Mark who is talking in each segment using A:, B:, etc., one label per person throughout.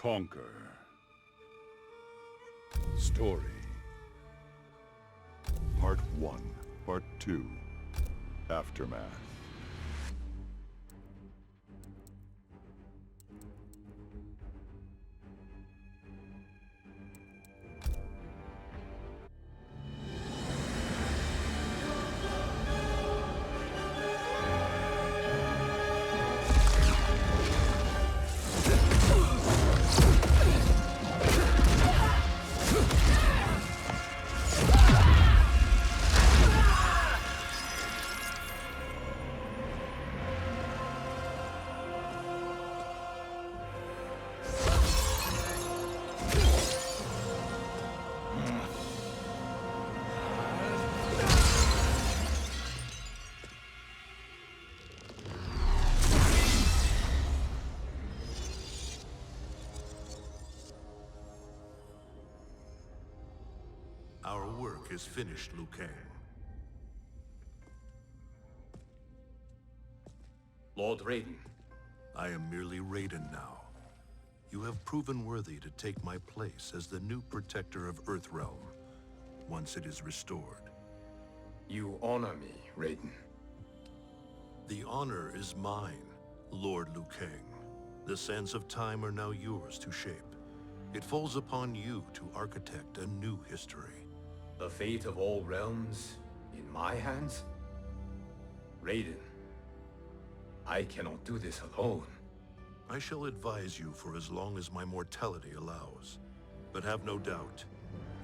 A: Conquer. Story. Part 1, Part 2, Aftermath.
B: Our work is finished, Liu Kang.
C: Lord Raiden.
B: I am merely Raiden now. You have proven worthy to take my place as the new protector of Earthrealm, once it is restored.
C: You honor me, Raiden.
B: The honor is mine, Lord Liu Kang. The sands of time are now yours to shape. It falls upon you to architect a new history.
C: The fate of all realms in my hands? Raiden, I cannot do this alone.
B: I shall advise you for as long as my mortality allows. But have no doubt,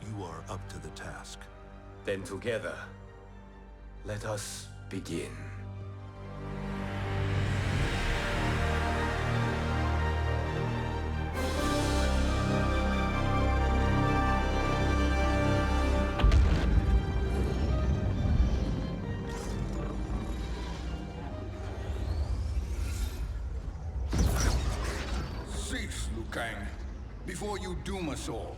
B: you are up to the task.
C: Then together, let us begin.
D: Cease, Liu Kang, before you doom us all.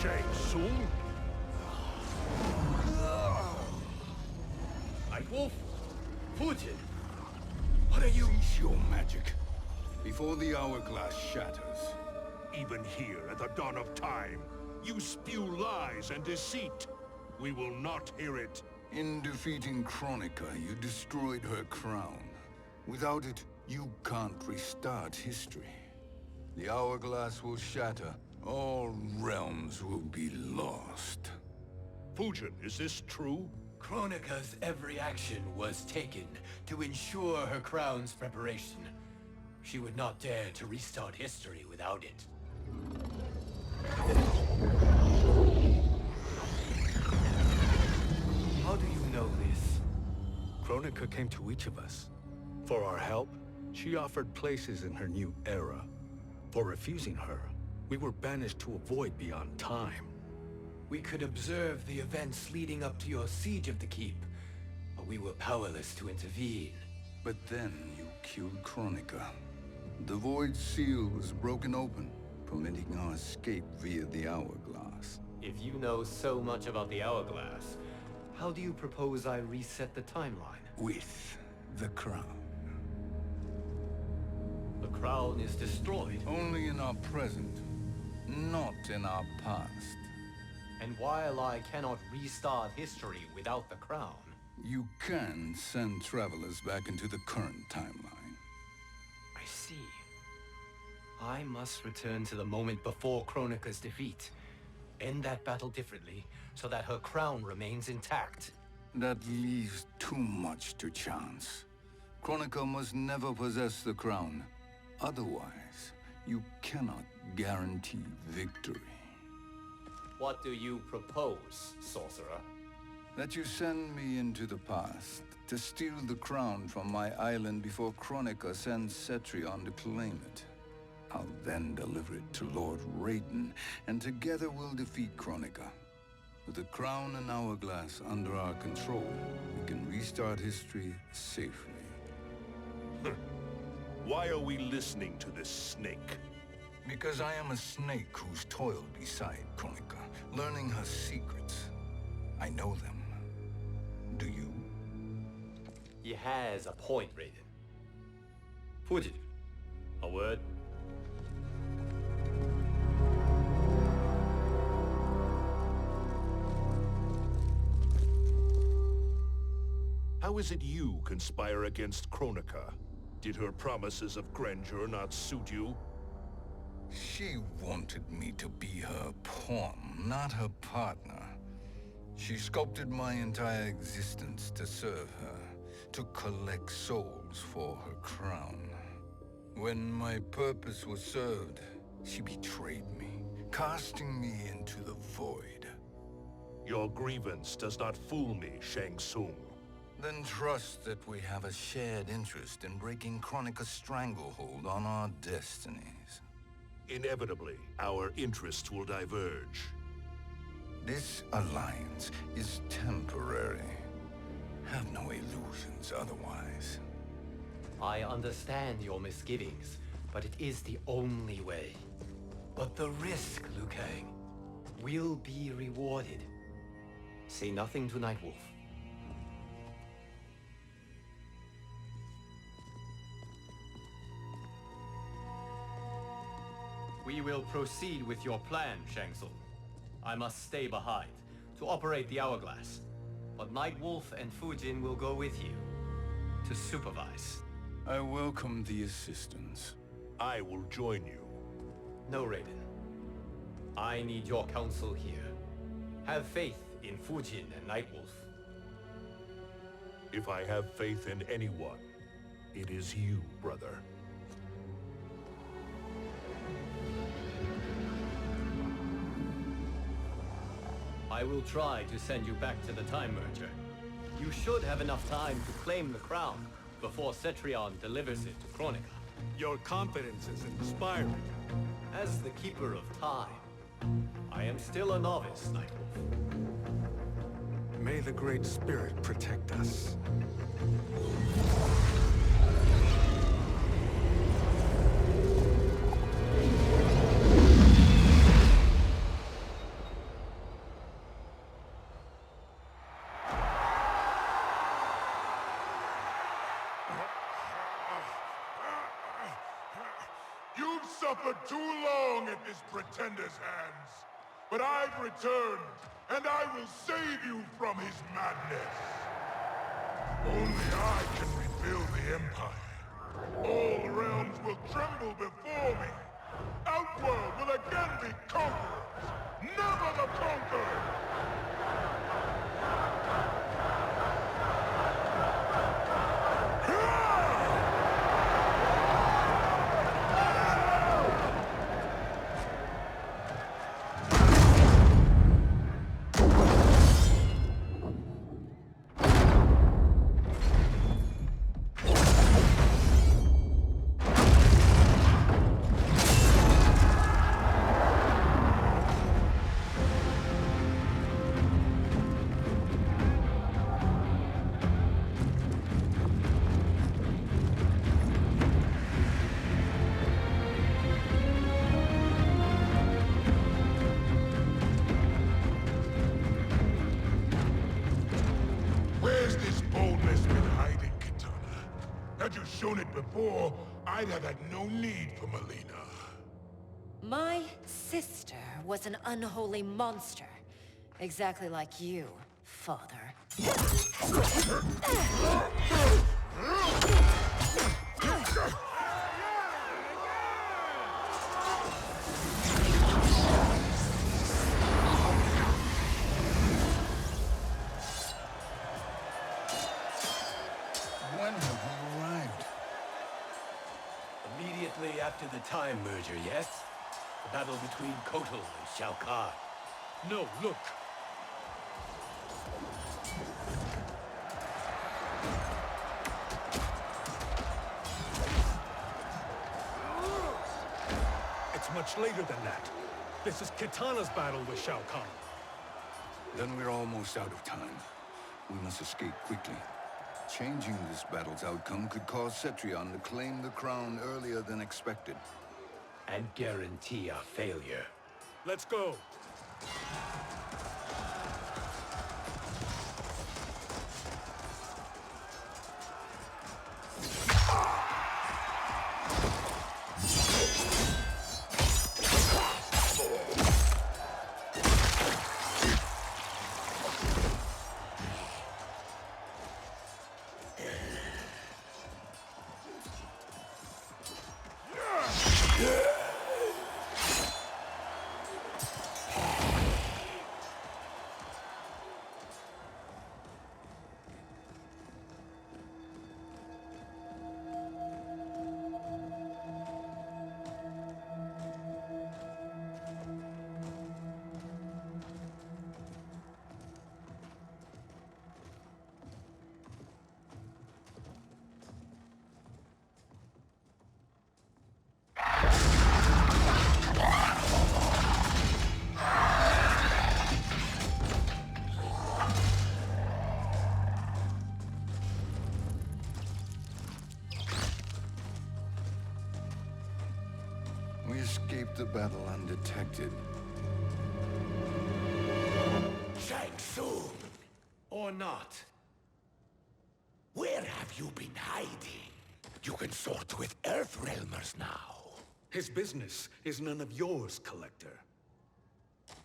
B: Shang Tsung?
C: Wolf? Fujin? What are you?
D: Cease your magic, before the hourglass shatters.
E: Even here at the dawn of time, you spew lies and deceit. We will not hear it.
D: In defeating Kronika, you destroyed her crown. Without it, you can't restart history. The hourglass will shatter. All realms will be lost.
E: Fujin, is this true?
C: Kronika's every action was taken to ensure her crown's preparation. She would not dare to restart history without it. How do you know this?
F: Kronika came to each of us. For our help, she offered places in her new era. For refusing her, we were banished to a void beyond time.
C: We could observe the events leading up to your siege of the keep, but we were powerless to intervene.
D: But then you killed Kronika. The Void Seal was broken open, permitting our escape via the hourglass.
C: If you know so much about the hourglass, how do you propose I reset the timeline?
D: With the crown.
C: The crown is destroyed.
D: Only in our present, not in our past.
C: And while I cannot restart history without the crown...
D: You can send travelers back into the current timeline.
C: I see. I must return to the moment before Kronika's defeat. End that battle differently, so that her crown remains intact.
D: That leaves too much to chance. Kronika must never possess the crown. Otherwise, you cannot guarantee victory.
C: What do you propose, sorcerer?
D: That you send me into the past to steal the crown from my island before Kronika sends Cetrion to claim it. I'll then deliver it to Lord Raiden, and together we'll defeat Kronika. With the crown and hourglass under our control, we can restart history safely.
E: Why are we listening to this snake?
D: Because I am a snake who's toiled beside Kronika, learning her secrets. I know them. Do you?
C: He has a point, Raiden. Fujin, a word?
E: How is it you conspire against Kronika? Did her promises of grandeur not suit you?
D: She wanted me to be her pawn, not her partner. She sculpted my entire existence to serve her, to collect souls for her crown. When my purpose was served, she betrayed me, casting me into the void.
E: Your grievance does not fool me, Shang Tsung.
D: Then trust that we have a shared interest in breaking Kronika's stranglehold on our destinies.
E: Inevitably, our interests will diverge.
D: This alliance is temporary. Have no illusions otherwise.
C: I understand your misgivings, but it is the only way. But the risk, Liu Kang, will be rewarded. Say nothing to Nightwolf. We will proceed with your plan, Shang Tsung. I must stay behind to operate the hourglass. But Nightwolf and Fujin will go with you to supervise.
D: I welcome the assistance.
E: I will join you.
C: No, Raiden. I need your counsel here. Have faith in Fujin and Nightwolf.
E: If I have faith in anyone, it is you, brother.
C: I will try to send you back to the Time Merger. You should have enough time to claim the crown before Cetrion delivers it to Kronika.
F: Your confidence is inspiring.
C: As the Keeper of Time, I am still a novice, Nightwolf.
F: May the Great Spirit protect us.
G: You've suffered too long at this pretender's hands. But I've returned, and I will save you from his madness. Only I can rebuild the Empire. All realms will tremble before me. Outworld will again be conquerors. Never the conquered! Where's this boldness been hiding, Kitana? Had you shown it before, I'd have had no need for Melina.
H: My sister was an unholy monster. Exactly like you, father.
D: When have we arrived?
C: Immediately after the Time Merger, yes? The battle between Kotal and Shao Kahn.
F: No, look. It's much later than that. This is Kitana's battle with Shao Kahn.
D: Then we're almost out of time. We must escape quickly. Changing this battle's outcome could cause Cetrion to claim the crown earlier than expected.
C: And guarantee our failure.
F: Let's go!
D: We escaped the battle undetected.
I: Shang Tsung,
C: Or not.
I: where have you been hiding? You can sort with Earthrealmers now.
F: His business is none of yours, Collector.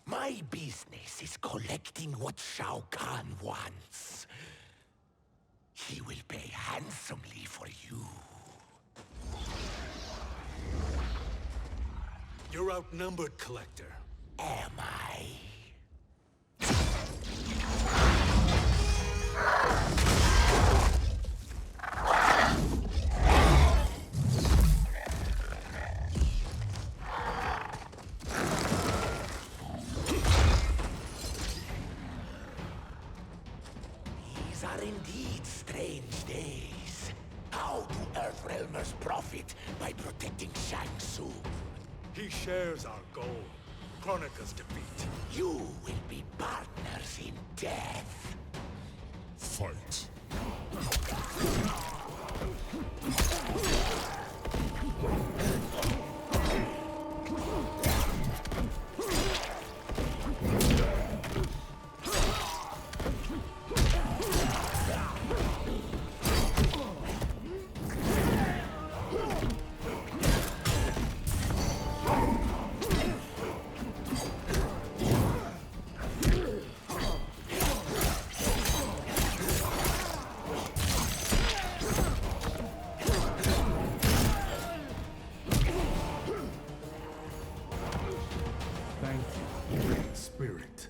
I: My business is collecting what Shao Kahn wants. He will pay handsomely for you.
F: You're outnumbered, Collector.
I: Am I? These are indeed strange days. How do Earthrealmers profit by protecting Shang Tsung?
F: He shares our goal. Kronika's defeat.
I: You will be partners in death.
A: Fight.
J: Thank you, Great Spirit.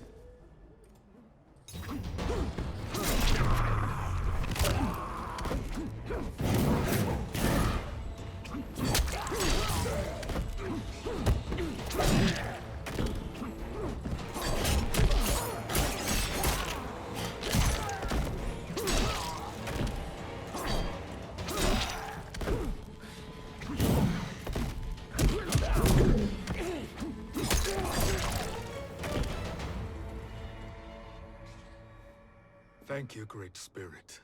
F: Thank you, Great Spirit.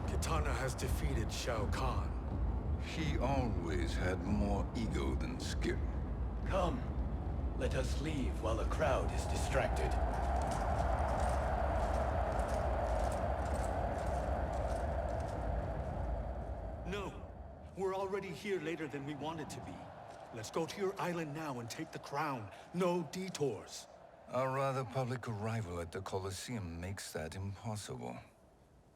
F: Kitana has defeated Shao Kahn.
D: He always had more ego than skill.
C: Come. Let us leave while the crowd is distracted.
F: No! We're already here later than we wanted to be. Let's go to your island now and take the crown. No detours.
D: Our rather public arrival at the Colosseum makes that impossible.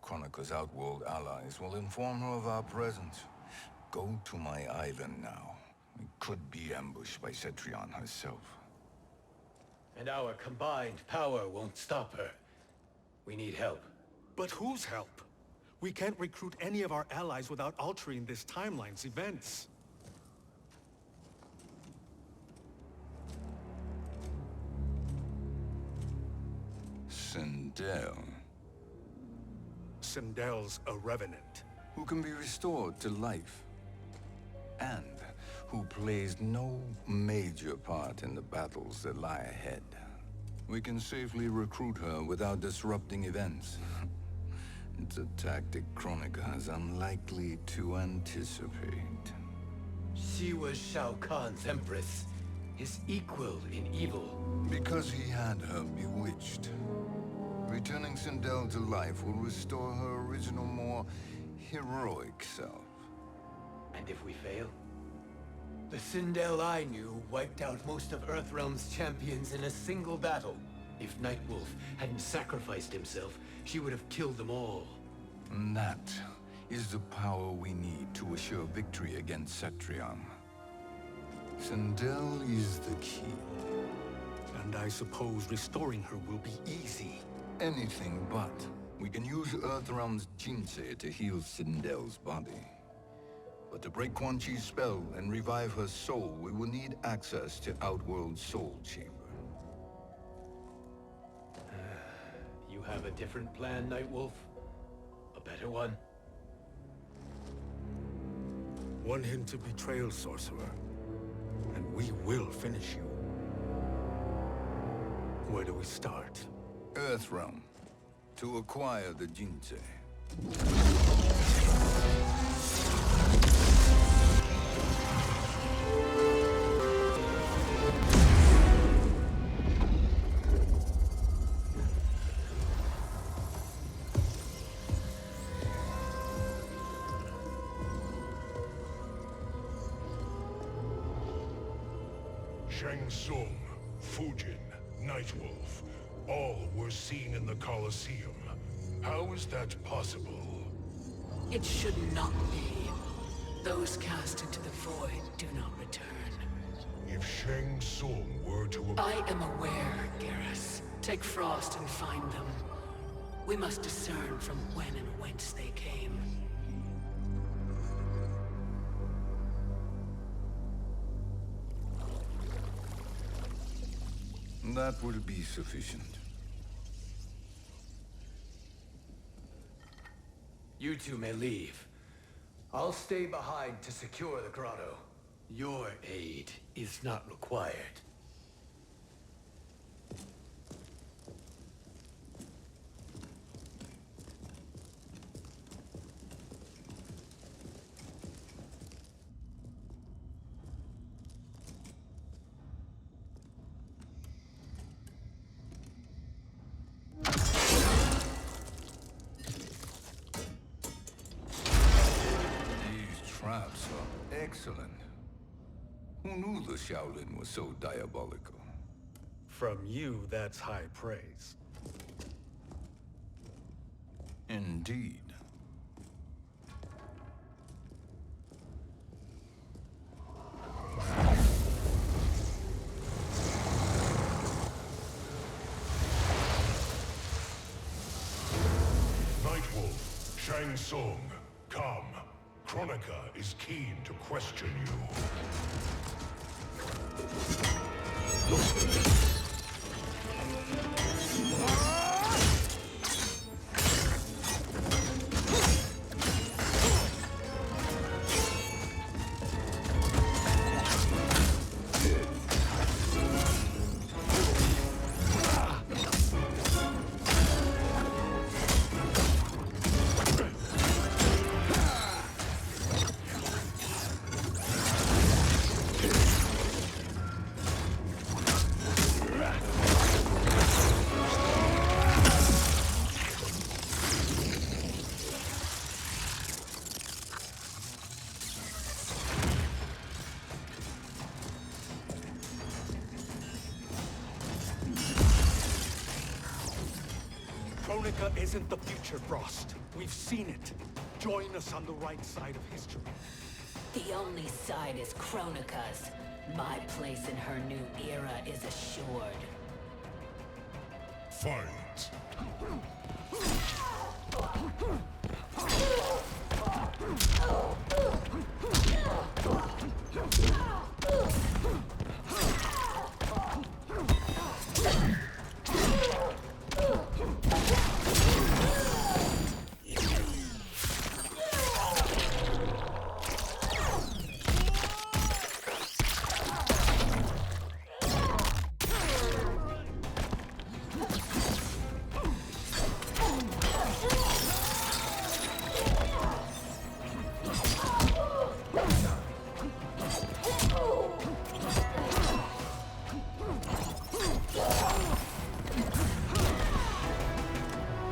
D: Kronika's outworld allies will inform her of our presence. Go to my island now. We could be ambushed by Cetrion herself.
C: And our combined power won't stop her. We need help.
F: But whose help? We can't recruit any of our allies without altering this timeline's events.
D: Sindel,
F: Sindel's a revenant.
D: who can be restored to life, and who plays no major part in the battles that lie ahead. We can safely recruit her without disrupting events. It's a tactic Kronika is unlikely to anticipate.
C: She was Shao Kahn's empress, his equal in evil.
D: Because he had her bewitched. Returning Sindel to life will restore her original, more heroic self.
C: And if we fail? The Sindel I knew wiped out most of Earthrealm's champions in a single battle. If Nightwolf hadn't sacrificed himself, she would have killed them all.
D: And that is the power we need to assure victory against Cetrion. Sindel is the key.
F: And I suppose restoring her will be easy.
D: Anything but. We can use Earthrealm's Jinsei to heal Sindel's body. But to break Quan Chi's spell and revive her soul, we will need access to Outworld's Soul Chamber.
C: You have a different plan, Nightwolf? A better one?
F: One hint to betrayal, Sorcerer. And we will finish you. Where do we start?
D: Earthrealm. To acquire the Jinsei.
G: Shang Tsung, Fujin, Nightwolf, all were seen in the Colosseum. How is that possible?
K: It should not be. Those cast into the void do not return.
G: If Shang Tsung were to...
K: I am aware, Garrus. Take Frost and find them. We must discern from when and whence they came.
D: That will be sufficient.
C: You two may leave. I'll stay behind to secure the grotto. Your aid is not required.
D: Traps are excellent. Who knew the Shaolin was so diabolical?
F: From you, that's high praise.
D: Indeed.
G: Nightwolf, Shang Tsung, come. Kronika is keen to question you.
F: Kronika isn't the future, Frost. We've seen it. Join us on the right side of history.
K: The only side is Kronika's. My place in her new era is assured.
A: Fight!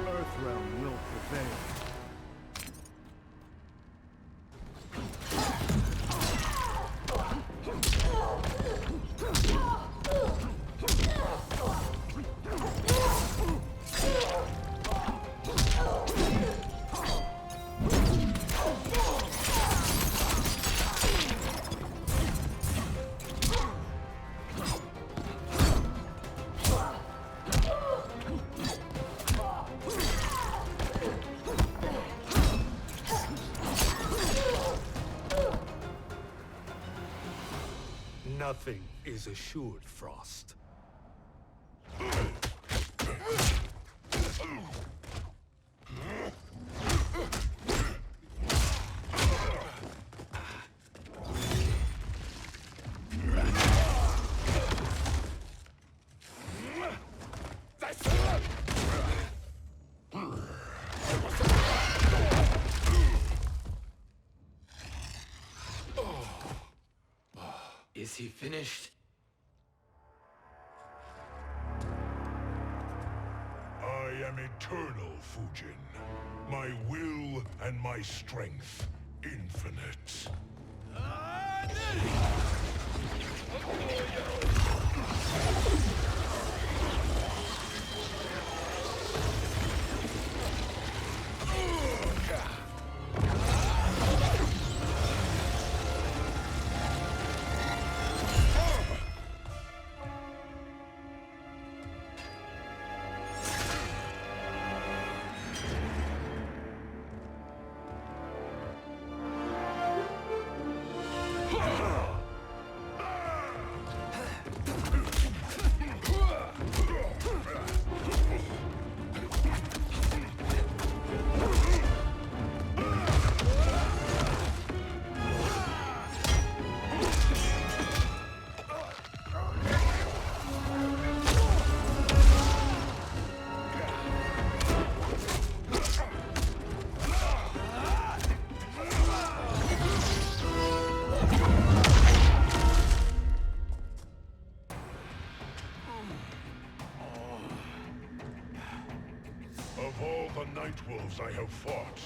J: Earthrealm will prevail.
F: Nothing is assured, Frost.
C: Is he finished?
G: I am eternal, Fujin. My will and my strength, infinite. Of all the Nightwolves I have fought,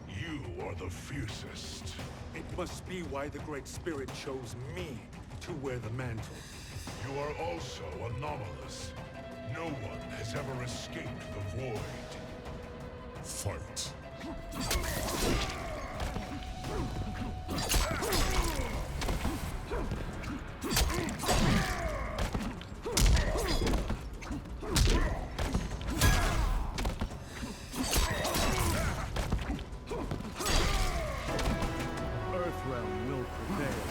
G: you are the fiercest.
F: It must be why the Great Spirit chose me to wear the mantle.
G: You are also anomalous. No one has ever escaped the void.
A: Fight!
J: Earthrealm will prevail.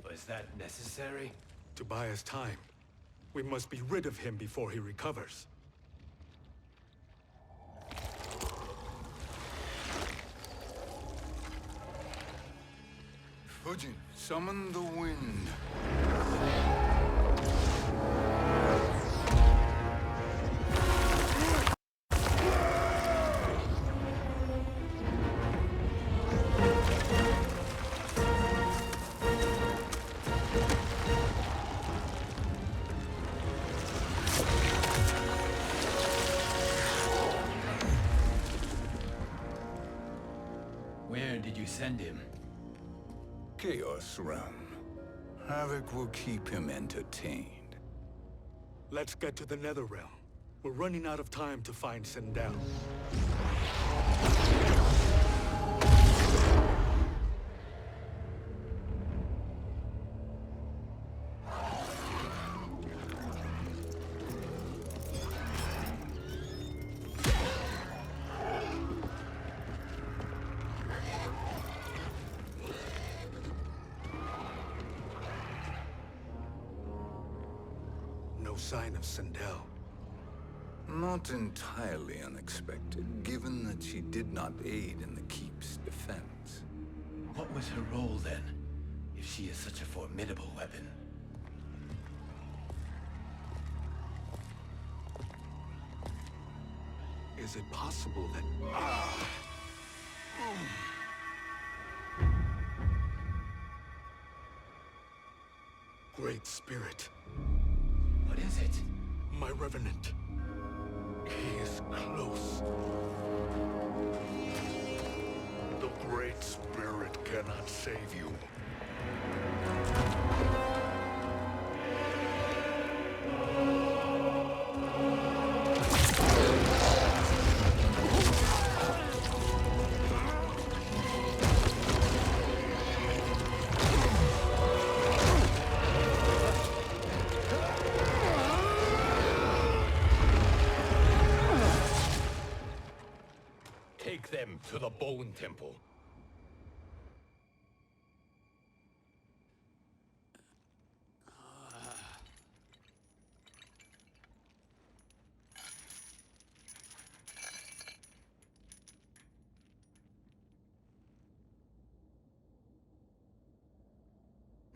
C: Was that necessary?
F: To buy us time. We must be rid of him before he recovers.
D: Fujin, summon the wind.
C: Where did you send him?
D: Chaos Realm. Havoc will keep him entertained.
F: Let's get to the Netherrealm. We're running out of time to find Sindel. No sign of Sindel.
D: Not entirely unexpected, given that she did not aid in the Keep's defense.
C: What was her role then, if she is such a formidable weapon?
F: Is it possible that... Great Spirit.
C: What is it?
F: My Revenant. He is close.
E: The Great Spirit cannot save you.
C: Take them to the Bone Temple.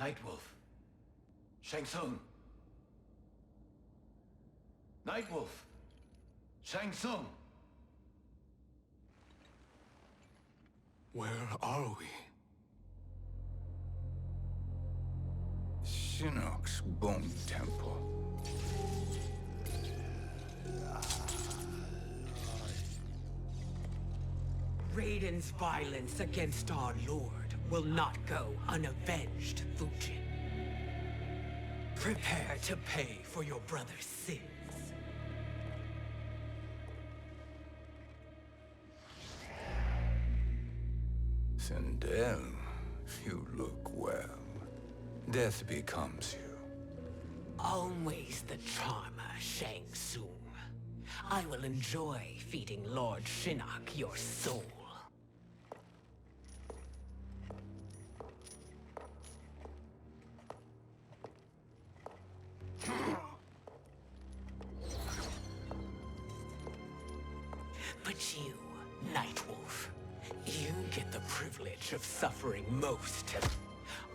C: Nightwolf. Shang Tsung. Nightwolf. Shang Tsung.
F: Where are we?
D: Shinnok's Bone Temple.
K: Raiden's violence against our Lord will not go unavenged, Fujin. Prepare to pay for your brother's sins.
D: Sindel, you look well. Death becomes you.
K: Always the charmer, Shang Tsung. I will enjoy feeding Lord Shinnok your soul. But you, Nightwolf, you get the privilege of suffering most.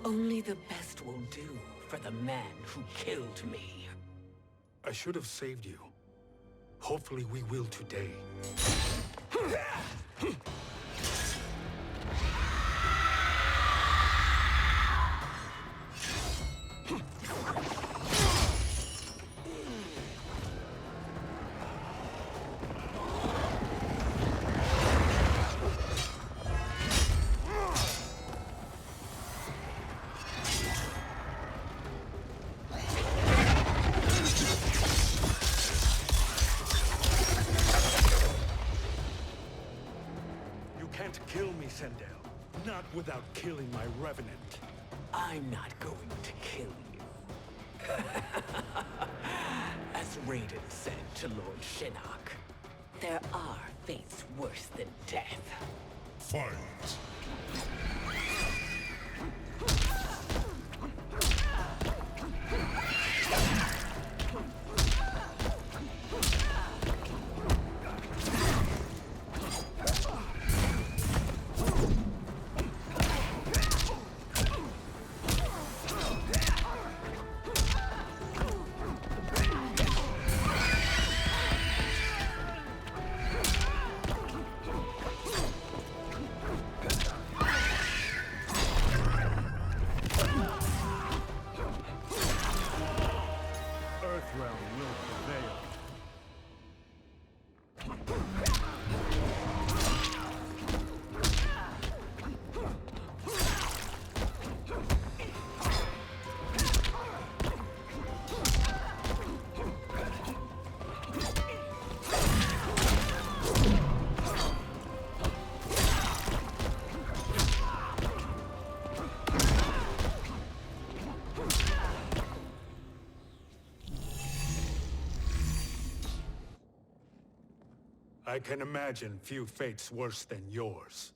K: Only the best will do for the man who killed me.
F: I should have saved you. Hopefully we will today. Kill me, Sindel. Not without killing my Revenant.
K: I'm not going to kill you. As Raiden said to Lord Shinnok, there are fates worse than death.
A: Fight!
F: I can imagine few fates worse than yours.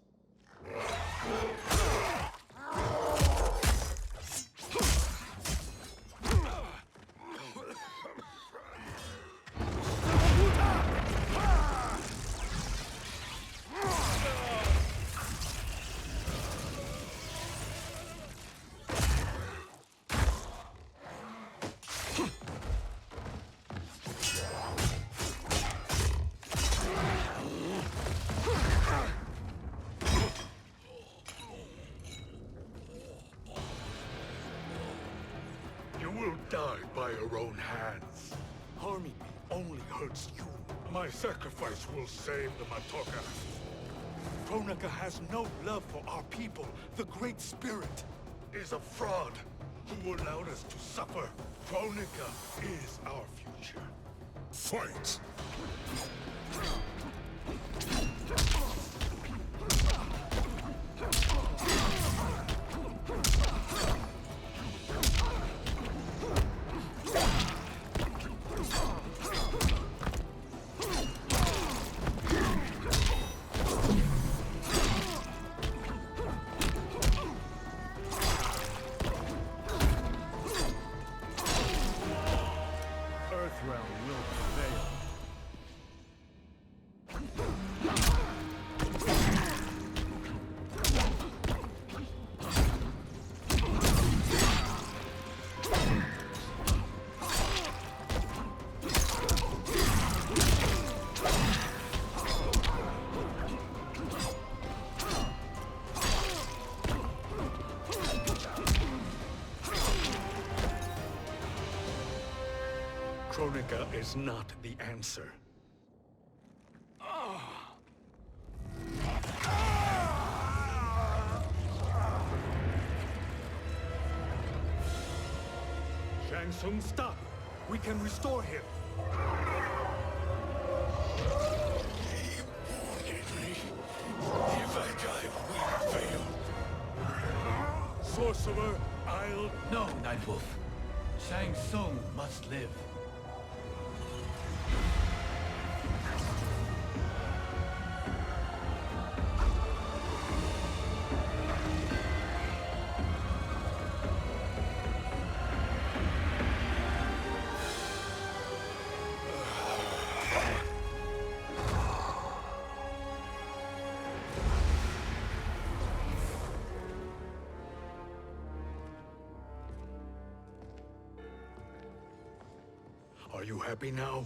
E: You will die by your own hands.
F: Harming me only hurts you.
E: My sacrifice will save the Matoka.
F: Kronika has no love for our people. The Great Spirit
E: Is a fraud who allowed us to suffer. Kronika is our future.
A: Fight!
J: Earthrealm will prevail.
F: Kronika is not the answer. Shang Tsung, stop! We can restore him!
E: If I die, we fail.
F: Sorcerer, I'll...
C: No, Nightwolf. Shang Tsung must live.
F: Are you happy now?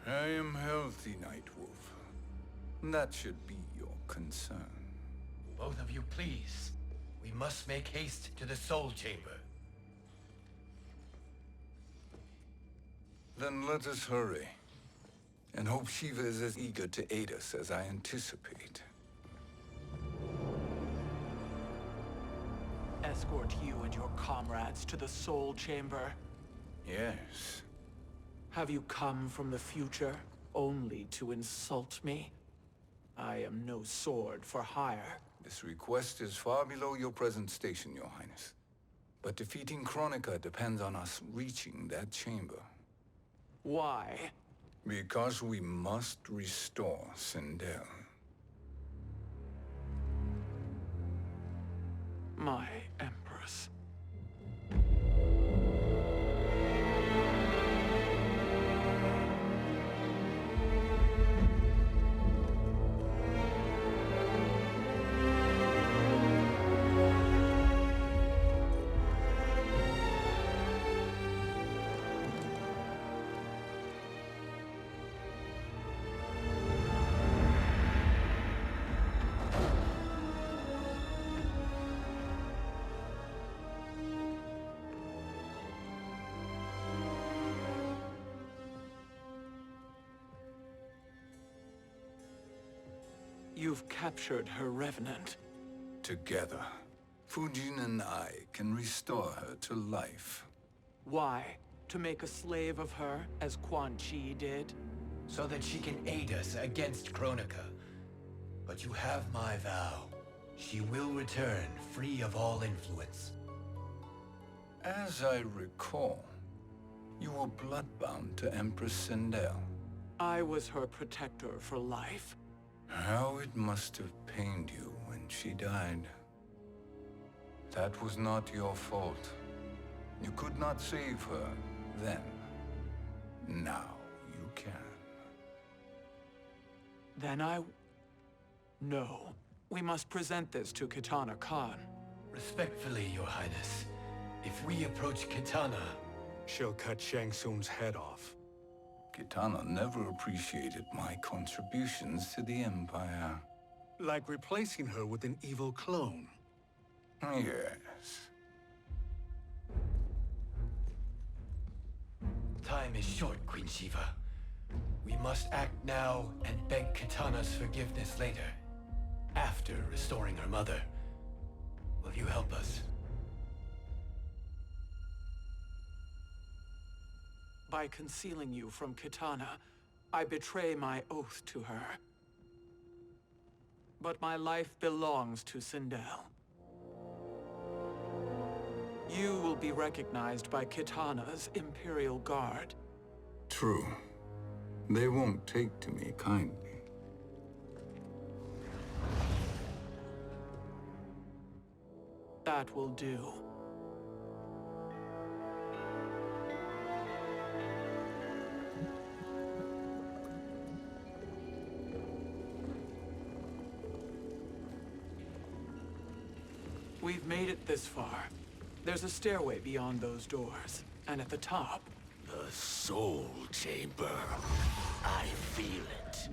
D: I am healthy, Nightwolf. That should be your concern.
C: Both of you, please. We must make haste to the Soul Chamber.
D: Then let us hurry. And hope Shiva is as eager to aid us as I anticipate.
L: Escort you and your comrades to the Soul Chamber.
D: Yes.
L: Have you come from the future only to insult me? I am no sword for hire.
D: This request is far below your present station, Your Highness. But defeating Kronika depends on us reaching that chamber.
L: Why?
D: Because we must restore Sindel.
L: My Empress. You've captured her revenant.
D: Together, Fujin and I can restore her to life.
L: Why? To make a slave of her, as Quan Chi did?
C: So that she can aid us against Kronika. But you have my vow. She will return free of all influence.
D: As I recall, you were bloodbound to Empress Sindel.
L: I was her protector for life.
D: How it must have pained you when she died. That was not your fault. You could not save her then. Now you can.
L: Then No. We must present this to Kitana Khan.
C: Respectfully, Your Highness, if we approach Kitana...
F: She'll cut Shang Tsung's head off.
D: Kitana never appreciated my contributions to the Empire.
F: Like replacing her with an evil clone.
D: Yes.
C: Time is short, Queen Shiva. We must act now and beg Kitana's forgiveness later. After restoring her mother. Will you help us?
L: By concealing you from Kitana, I betray my oath to her. But my life belongs to Sindel. You will be recognized by Kitana's Imperial Guard.
D: True. They won't take to me kindly.
L: That will do. We've made it this far. There's a stairway beyond those doors, and at the top...
I: The Soul Chamber. I feel it.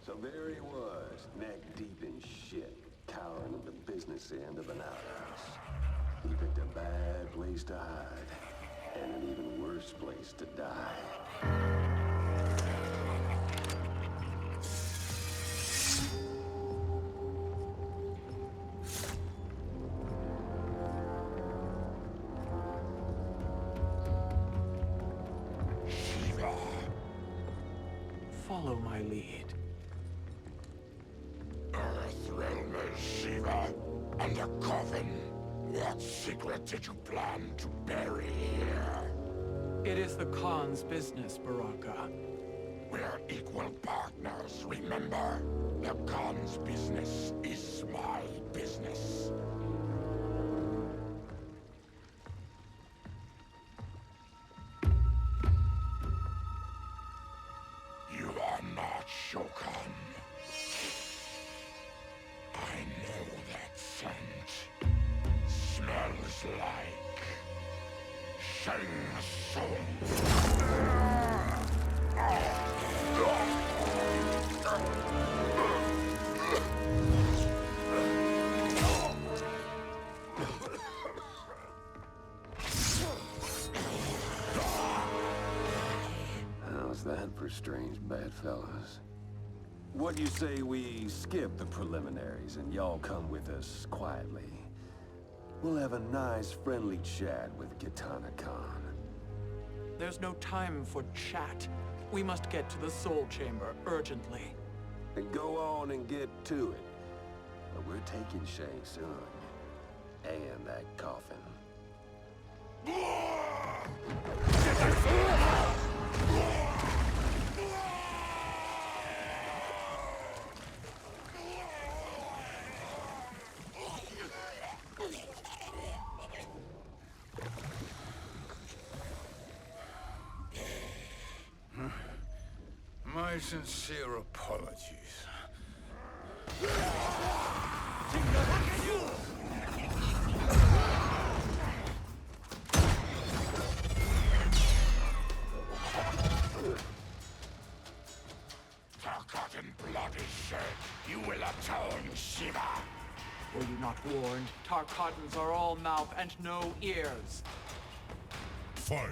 M: So there he was, neck deep in shit, cowering at the business end of an outhouse. He picked a bad place to hide, and an even worse place to die.
L: Follow my lead.
I: Earthrealmer Shiva, and a coffin. What secret did you plan to bury here?
L: It is the Khan's business, Baraka.
I: We're equal partners, remember? The Khan's business is my business. You are not Shokan. I know that scent. Smells like Shang Tsung.
M: How's that for strange bedfellows? What do you say we skip the preliminaries and y'all come with us quietly? We'll have a nice friendly chat with Kitana Khan.
L: There's no time for chat. We must get to the Soul Chamber urgently.
M: And go on and get to it. But we're taking Shang Tsung. And that coffin.
D: My sincere apologies.
I: Tarkatan blood is shed. You will atone, Shiva.
L: Were you not warned? Tarkatans are all mouth and no ears.
A: Fight!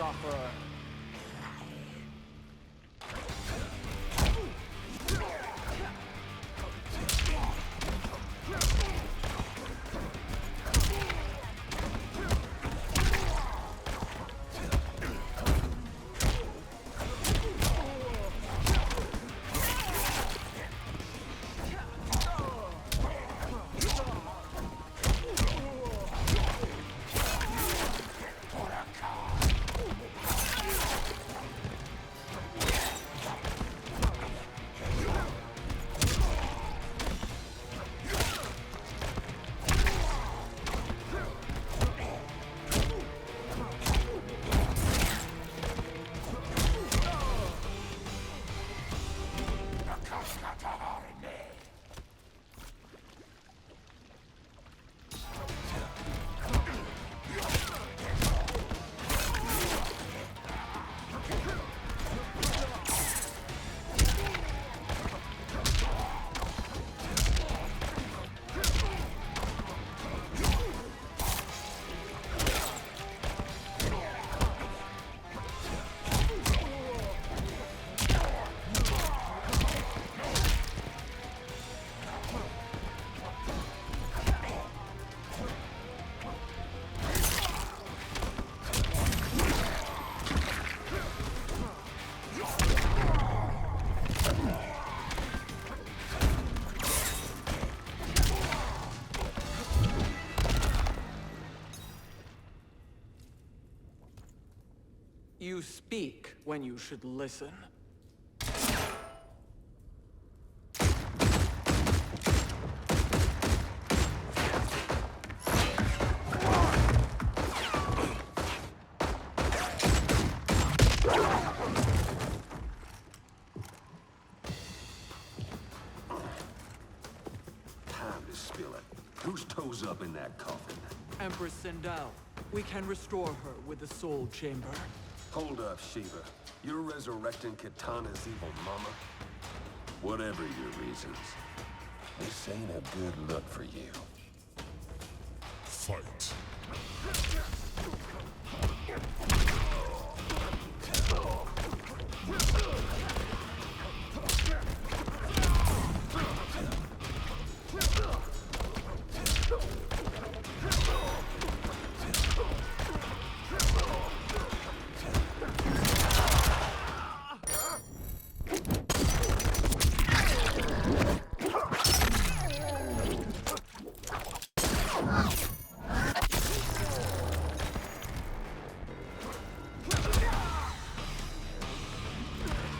L: suffer. You speak when you should listen.
M: Time to spill it. Whose toes up in that coffin?
L: Empress Sindel. We can restore her with the Soul Chamber.
M: Hold up, Shiva. You're resurrecting Kitana's evil mama? Whatever your reasons, this ain't a good look for you.
A: Fight.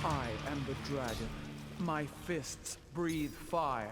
L: I am the dragon. My fists breathe fire.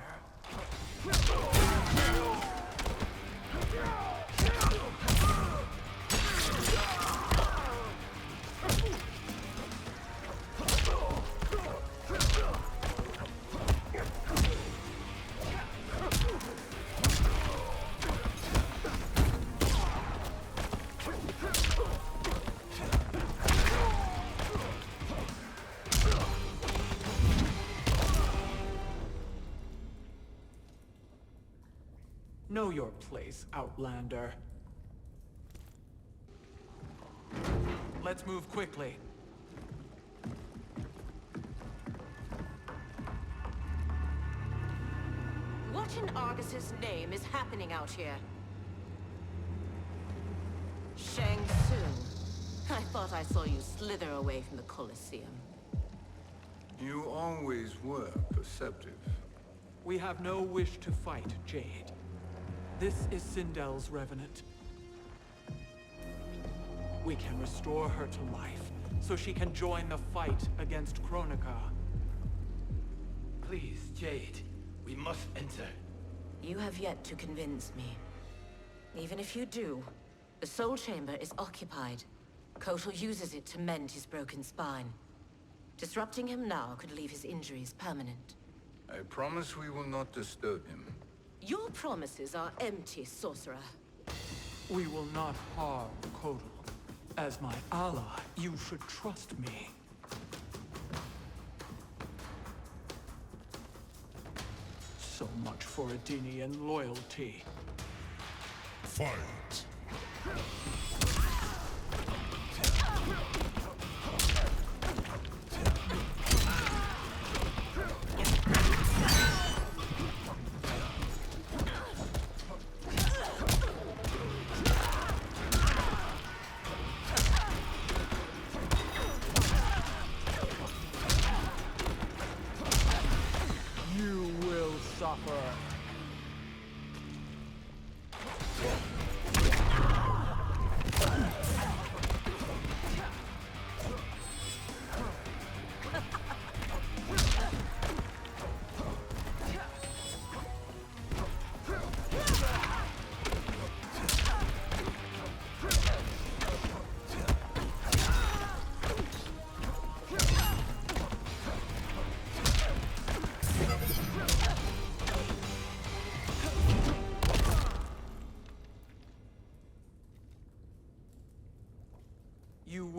L: Know your place, Outlander. Let's move quickly.
H: What in Argus's name is happening out here? Shang Tsung. I thought I saw you slither away from the Colosseum.
D: You always were perceptive.
L: We have no wish to fight, Jade. This is Sindel's revenant. We can restore her to life, so she can join the fight against Kronika.
C: Please, Jade. We must enter.
H: You have yet to convince me. Even if you do, the Soul Chamber is occupied. Kotal uses it to mend his broken spine. Disrupting him now could leave his injuries permanent.
D: I promise we will not disturb him.
H: Your promises are empty, sorcerer.
L: We will not harm Kotal. As my ally, you should trust me. So much for Adenian loyalty.
A: Fight.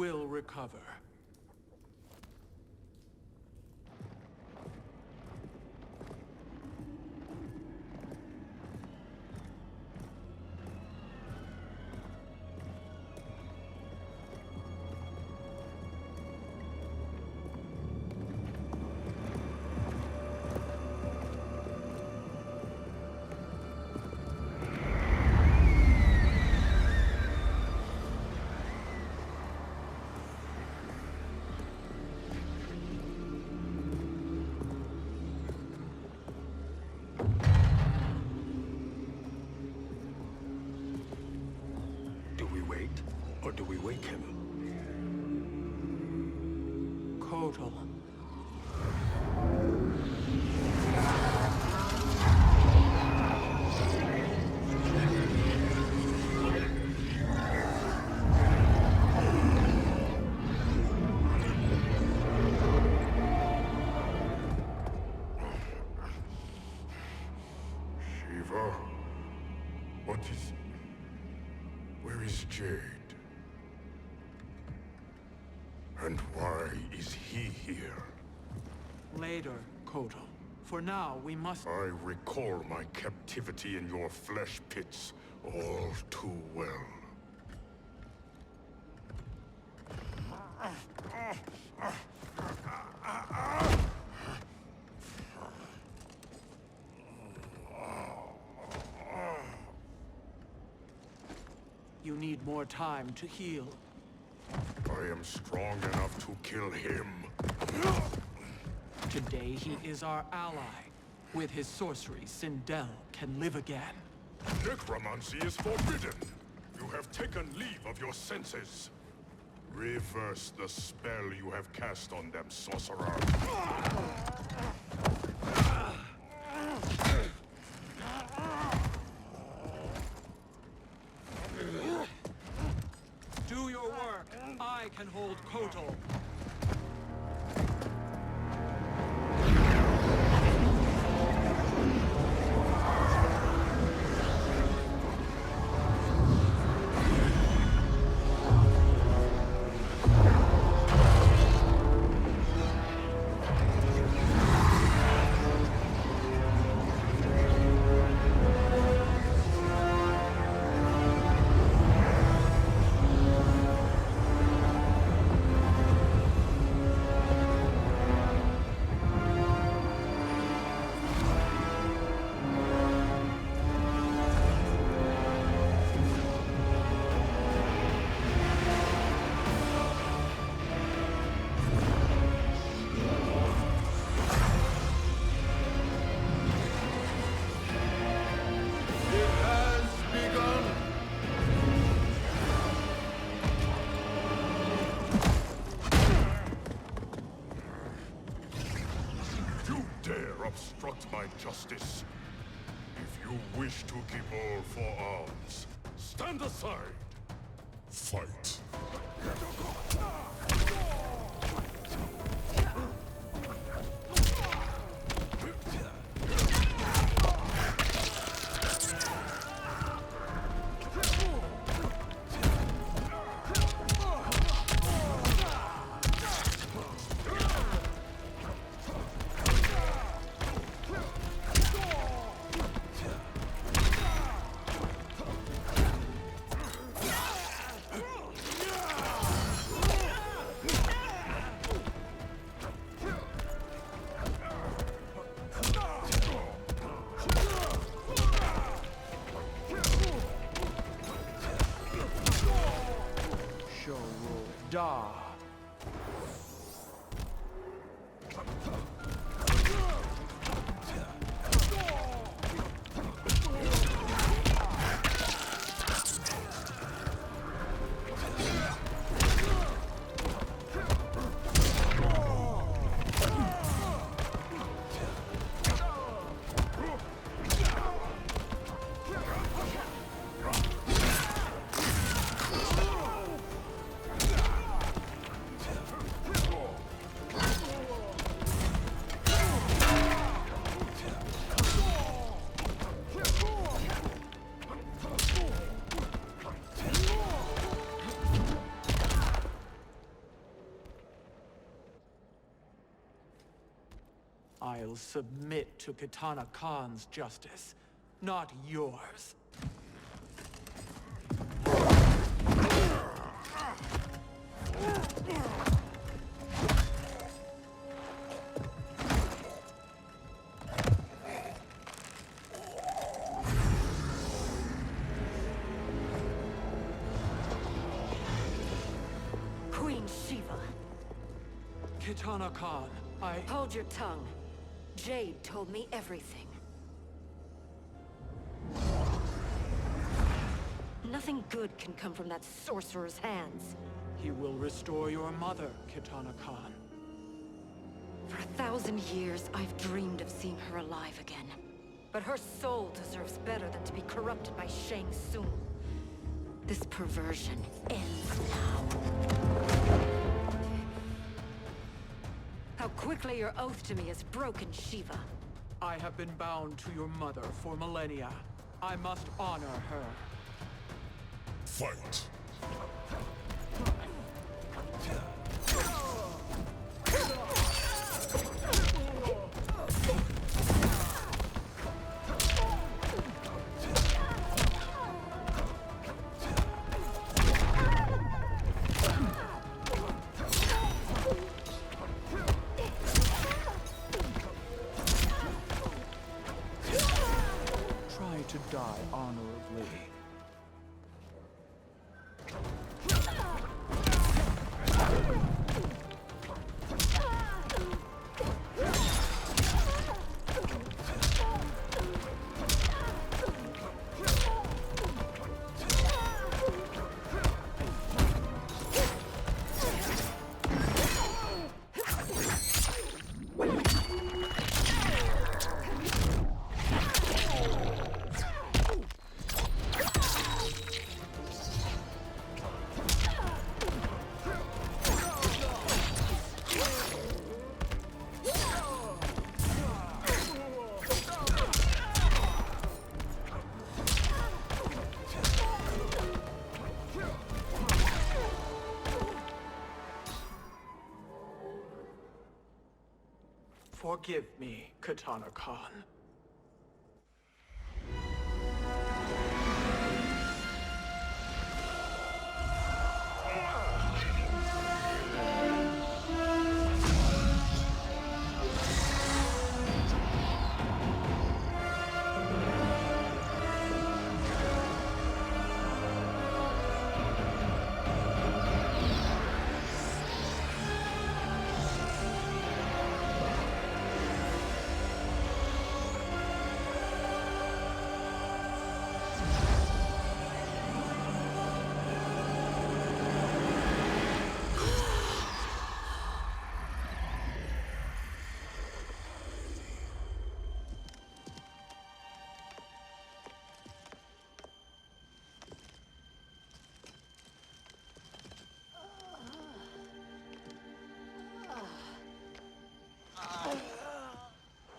L: will recover.
F: Do we wait, or do we wake him?
L: Kotal.
G: Shiva? What is... Where is Jade? And why is he here?
L: Later, Kotal. For now, we must...
G: I recall my captivity in your flesh pits all too well.
L: You need more time to heal.
G: I am strong enough to kill him.
L: Today, he is our ally. With his sorcery, Sindel can live again.
G: Necromancy is forbidden. You have taken leave of your senses. Reverse the spell you have cast on them, sorcerer.
L: Do your work. I can hold Kotal.
G: Obstruct my justice. If you wish to keep all four arms, stand aside. Fight.
L: I'll submit to Kitana Khan's justice, not yours.
N: Queen Shiva.
L: Kitana Khan,
N: Hold your tongue. Jade told me everything. Nothing good can come from that sorcerer's hands.
L: he will restore your mother, Kitana Khan.
N: For 1,000 years, I've dreamed of seeing her alive again. But her soul deserves better than to be corrupted by Shang Tsung. This perversion ends now. How quickly your oath to me has broken, Shiva.
L: I have been bound to your mother for millennia. I must honor her.
A: Fight!
L: Try to die honorably. Forgive me, Kitana Khan.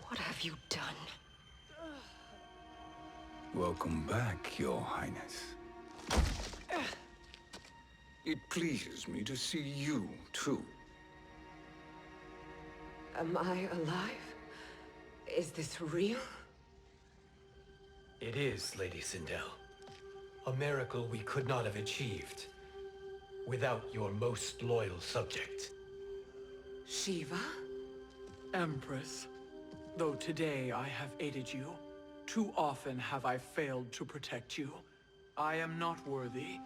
N: What have you done?
D: Welcome back, Your Highness. It pleases me to see you, too.
K: Am I alive? Is this real?
C: It is, Lady Sindel. A miracle we could not have achieved without your most loyal subject.
K: Shiva?
L: Empress, though today I have aided you, too often have I failed to protect you. I am not worthy.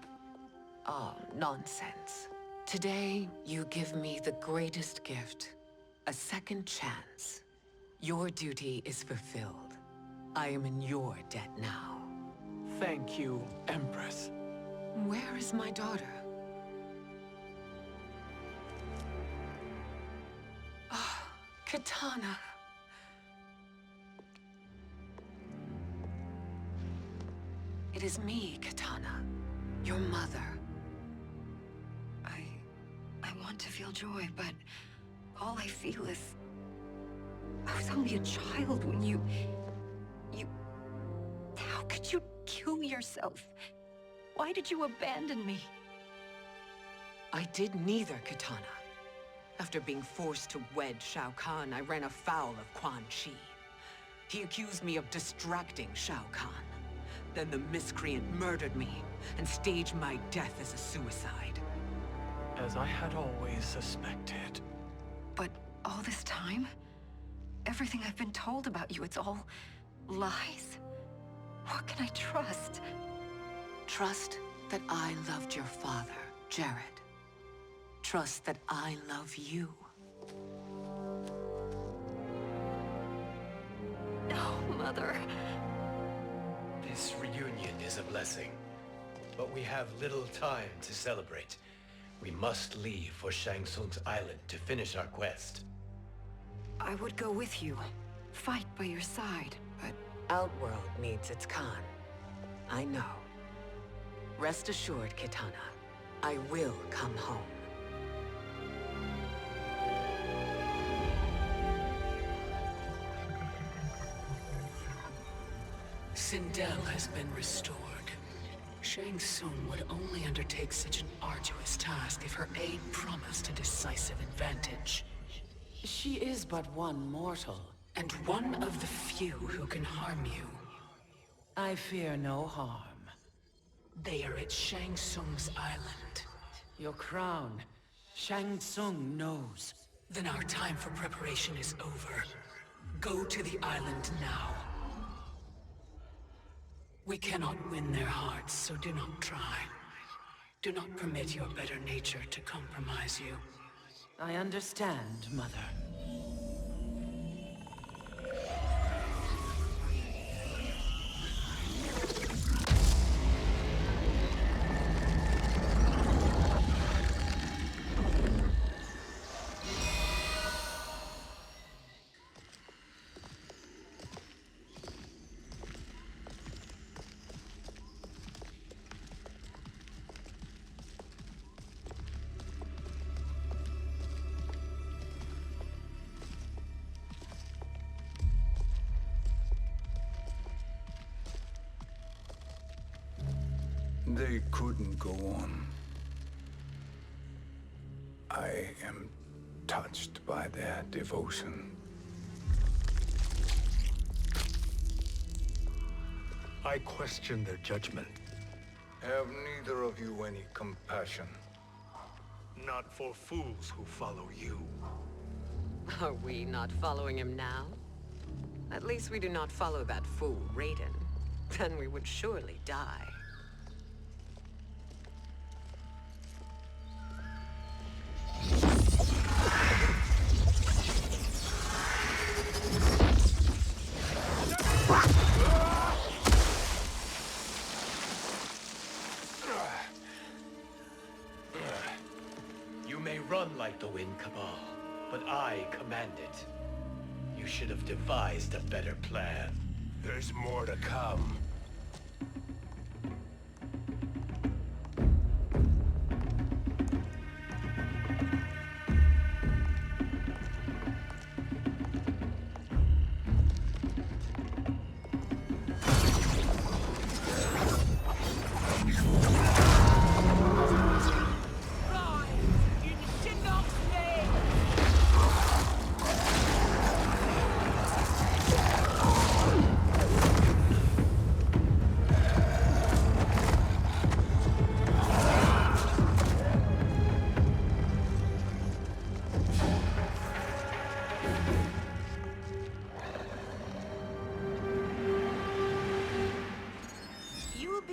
K: Oh, nonsense. Today, you give me the greatest gift. A second chance. Your duty is fulfilled. I am in your debt now.
L: Thank you, Empress.
K: Where is my daughter? Ah, Kitana. It is me, Kitana. Your mother.
N: I want to feel joy, but all I feel is... I was only a child when you... How could you kill yourself? Why did you abandon me?
K: I did neither, Kitana. After being forced to wed Shao Kahn, I ran afoul of Quan Chi. He accused me of distracting Shao Kahn. Then the miscreant murdered me and staged my death as a suicide.
L: As I had always suspected.
N: But all this time? Everything I've been told about you, it's all lies. What can I trust?
K: Trust that I loved your father, Jared. Trust that I love you.
N: No, Mother.
C: This reunion is a blessing, but we have little time to celebrate. We must leave for Shang Tsung's island to finish our quest.
N: I would go with you, fight by your side, but...
K: Outworld needs its Khan. I know. Rest assured, Kitana, I will come home.
O: Sindel has been restored. Shang Tsung would only undertake such an arduous task if her aid promised a decisive advantage.
K: She is but one mortal.
O: And one of the few who can harm you.
K: I fear no harm.
O: They are at Shang Tsung's island.
K: Your crown. Shang Tsung knows.
O: Then our time for preparation is over. Go to the island now. We cannot win their hearts, so do not try. Do not permit your better nature to compromise you.
K: I understand, Mother.
D: They couldn't go on. I am touched by their devotion.
F: I question their judgment.
D: Have neither of you any compassion?
F: Not for fools who follow you.
K: Are we not following him now? At least we do not follow that fool, Raiden. Then we would surely die.
C: You may run like the wind, Cabal, but I command it. You should have devised a better plan.
I: There's more to come.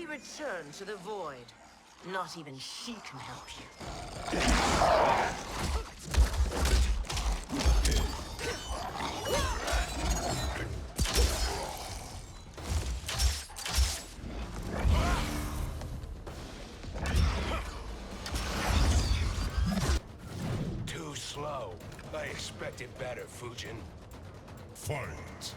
H: Return to the void. Not even she can help you.
I: Too slow. I expected better, Fujin.
A: Fight!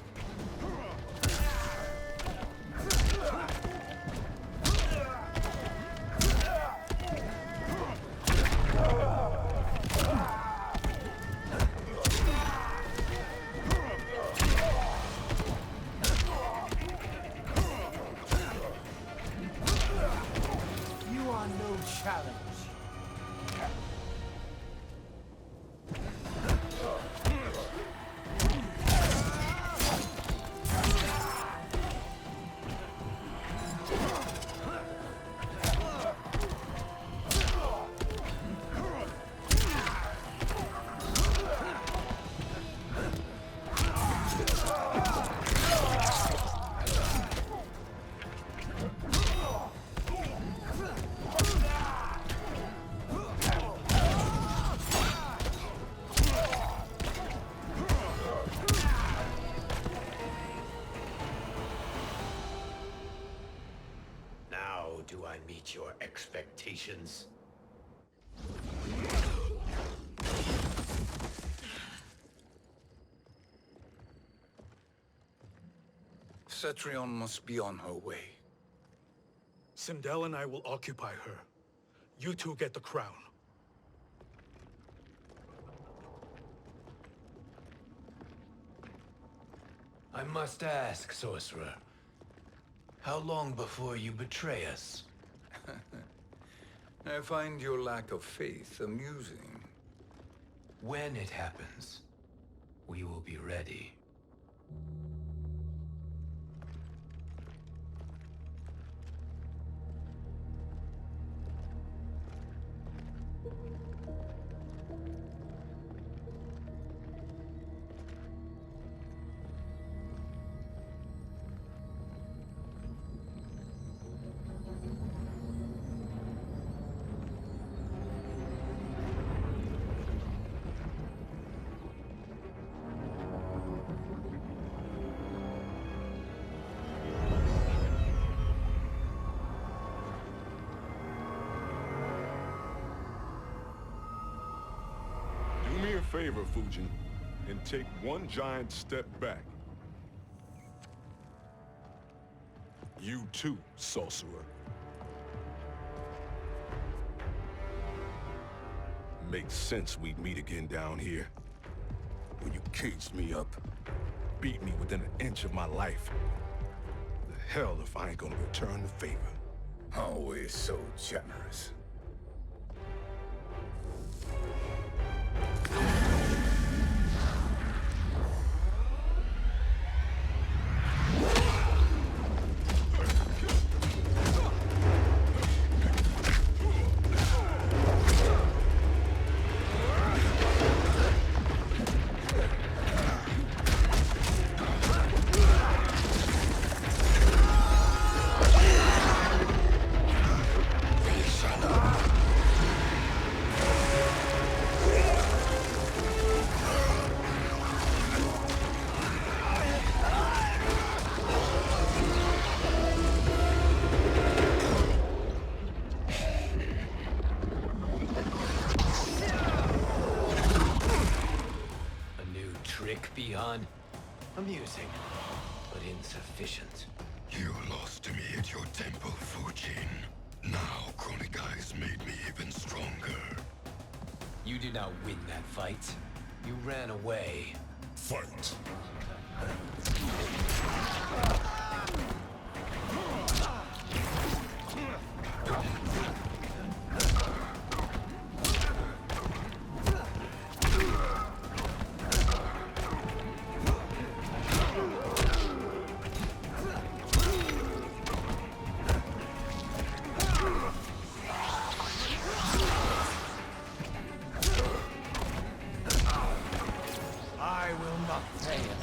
I: You are no challenge.
C: actions.
D: Cetrion must be on her way.
F: Sindel and I will occupy her. You two get the crown.
C: I must ask, sorcerer. How long before you betray us?
D: I find your lack of faith amusing.
C: When it happens, we will be ready.
G: Do me a favor, Fujin, and take one giant step back. You too, sorcerer. Makes sense we'd meet again down here. When you caged me up, beat me within an inch of my life. The hell if I ain't gonna return the favor.
D: Always so generous.
C: Beyond amusing, but insufficient.
P: You lost to me at your temple, Fujin. Now Kronika has made me even stronger.
C: You did not win that fight. You ran away.
A: Fight.
C: I will not fail.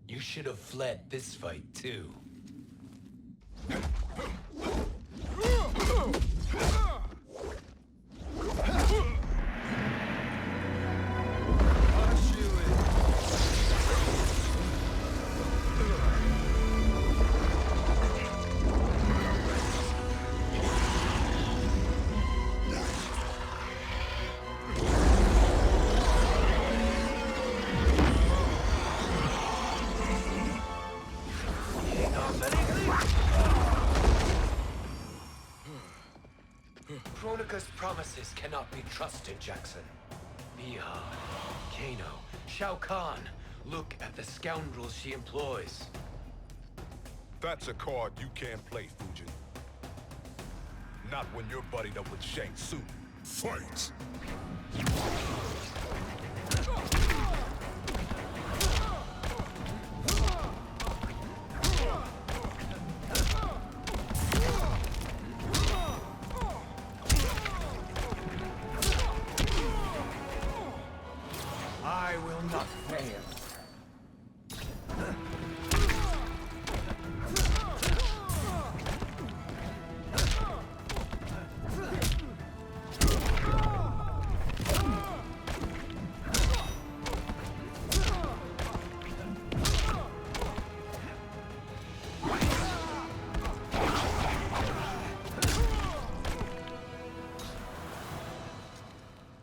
C: You should have fled this fight, too. Kronika's promises cannot be trusted, Jackson. Bihan, Kano, Shao Kahn. Look at the scoundrels she employs.
G: That's a card you can't play, Fujin.
E: Not when you're buddied up with Shang Tsung.
A: Fight!
I: I will not fail.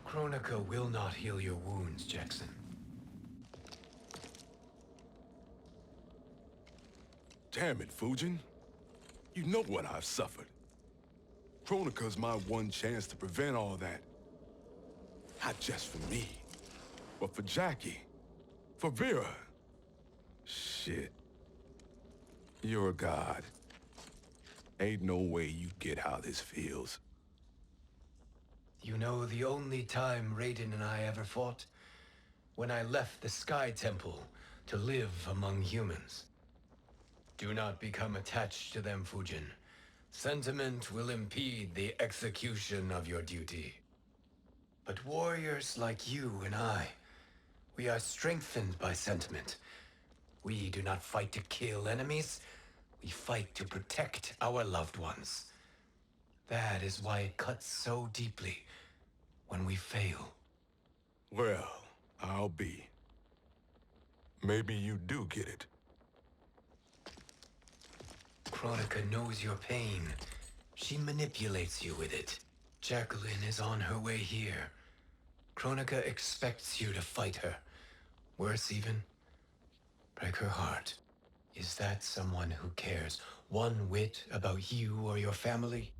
C: Kronika will not heal your wounds, Jackson.
E: Damn it, Fujin. You know what I've suffered. Kronika's my one chance to prevent all that. Not just for me, but for Jackie, for Vera. Shit. You're a god. Ain't no way you get how this feels.
C: You know the only time Raiden and I ever fought? When I left the Sky Temple to live among humans. Do not become attached to them, Fujin. Sentiment will impede the execution of your duty. But warriors like you and I, we are strengthened by sentiment. We do not fight to kill enemies. We fight to protect our loved ones. That is why it cuts so deeply when we fail.
E: Well, I'll be. Maybe you do get it.
C: Kronika knows your pain. She manipulates you with it. Jacqueline is on her way here. Kronika expects you to fight her. Worse even, break her heart. Is that someone who cares one whit about you or your family?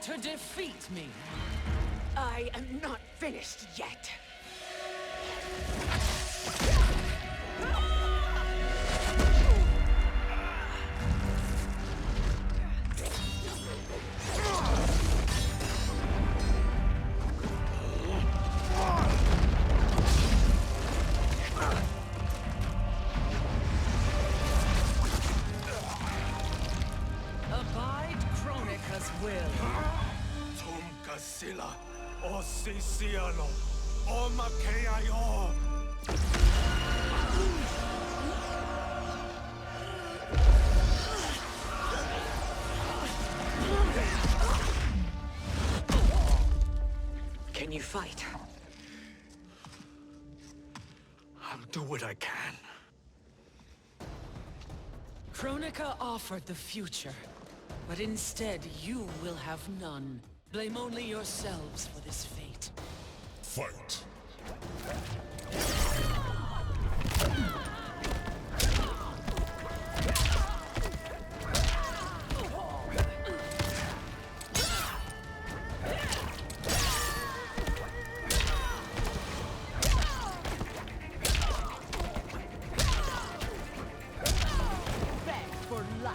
O: To defeat me. I am not finished yet. Abide Kronika's will.
F: Sila, o Siciano, o Makeayo.
O: Can you fight?
F: I'll do what I can.
O: Kronika offered the future, but instead you will have none. Blame only yourselves for this fate.
A: Fight!
O: Beg for life.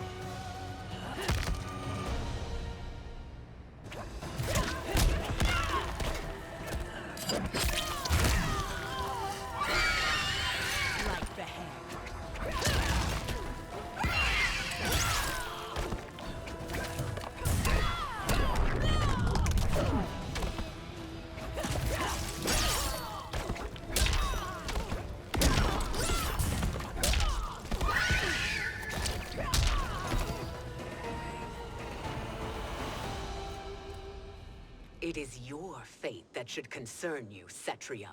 O: It is your fate that should concern you, Cetrion.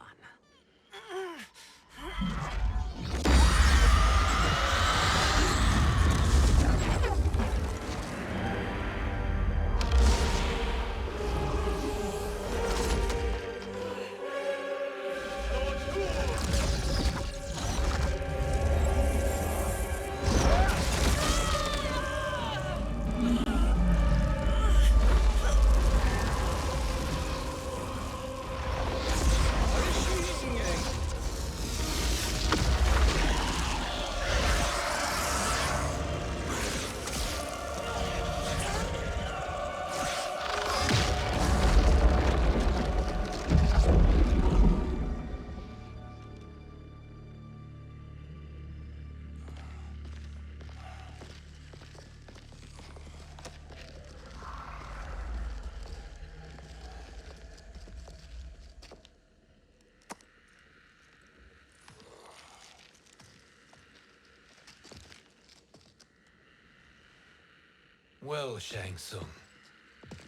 Q: Well, Shang Tsung,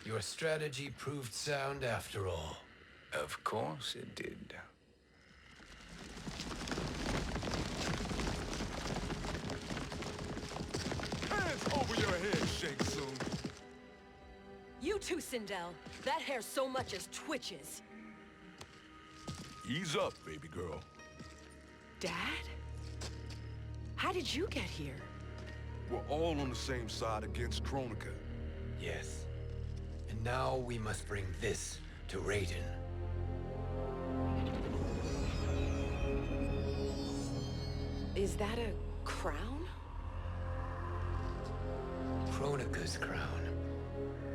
Q: your strategy proved sound after all.
D: Of course it did.
E: Hands over your head, Shang Tsung.
N: You too, Sindel. That hair so much as twitches.
E: Ease up, baby girl.
O: Dad? How did you get here?
E: We're all on the same side against Kronika.
Q: Yes. And now we must bring this to Raiden.
O: Is that a crown?
Q: Kronika's crown.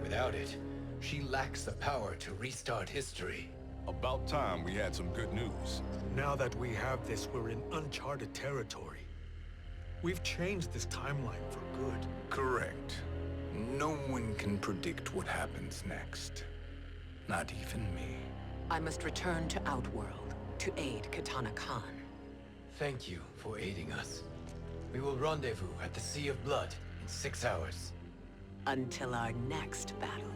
Q: Without it, she lacks the power to restart history.
E: About time we had some good news.
F: Now that we have this, we're in uncharted territory. We've changed this timeline for good.
D: Correct. No one can predict what happens next. Not even me.
K: I must return to Outworld to aid Katana Khan.
Q: Thank you for aiding us. We will rendezvous at the Sea of Blood in 6 hours.
K: Until our next battle.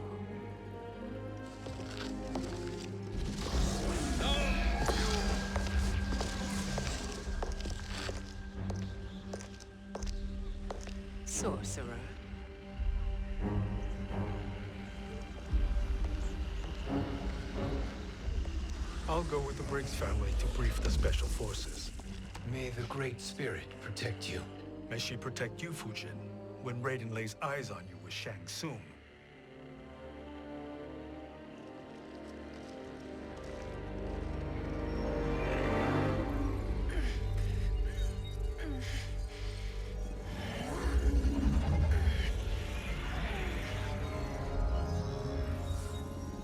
K: Sorcerer.
F: I'll go with the Briggs family to brief the Special Forces.
Q: May the Great Spirit protect you.
F: May she protect you, Fujin, when Raiden lays eyes on you with Shang Tsung.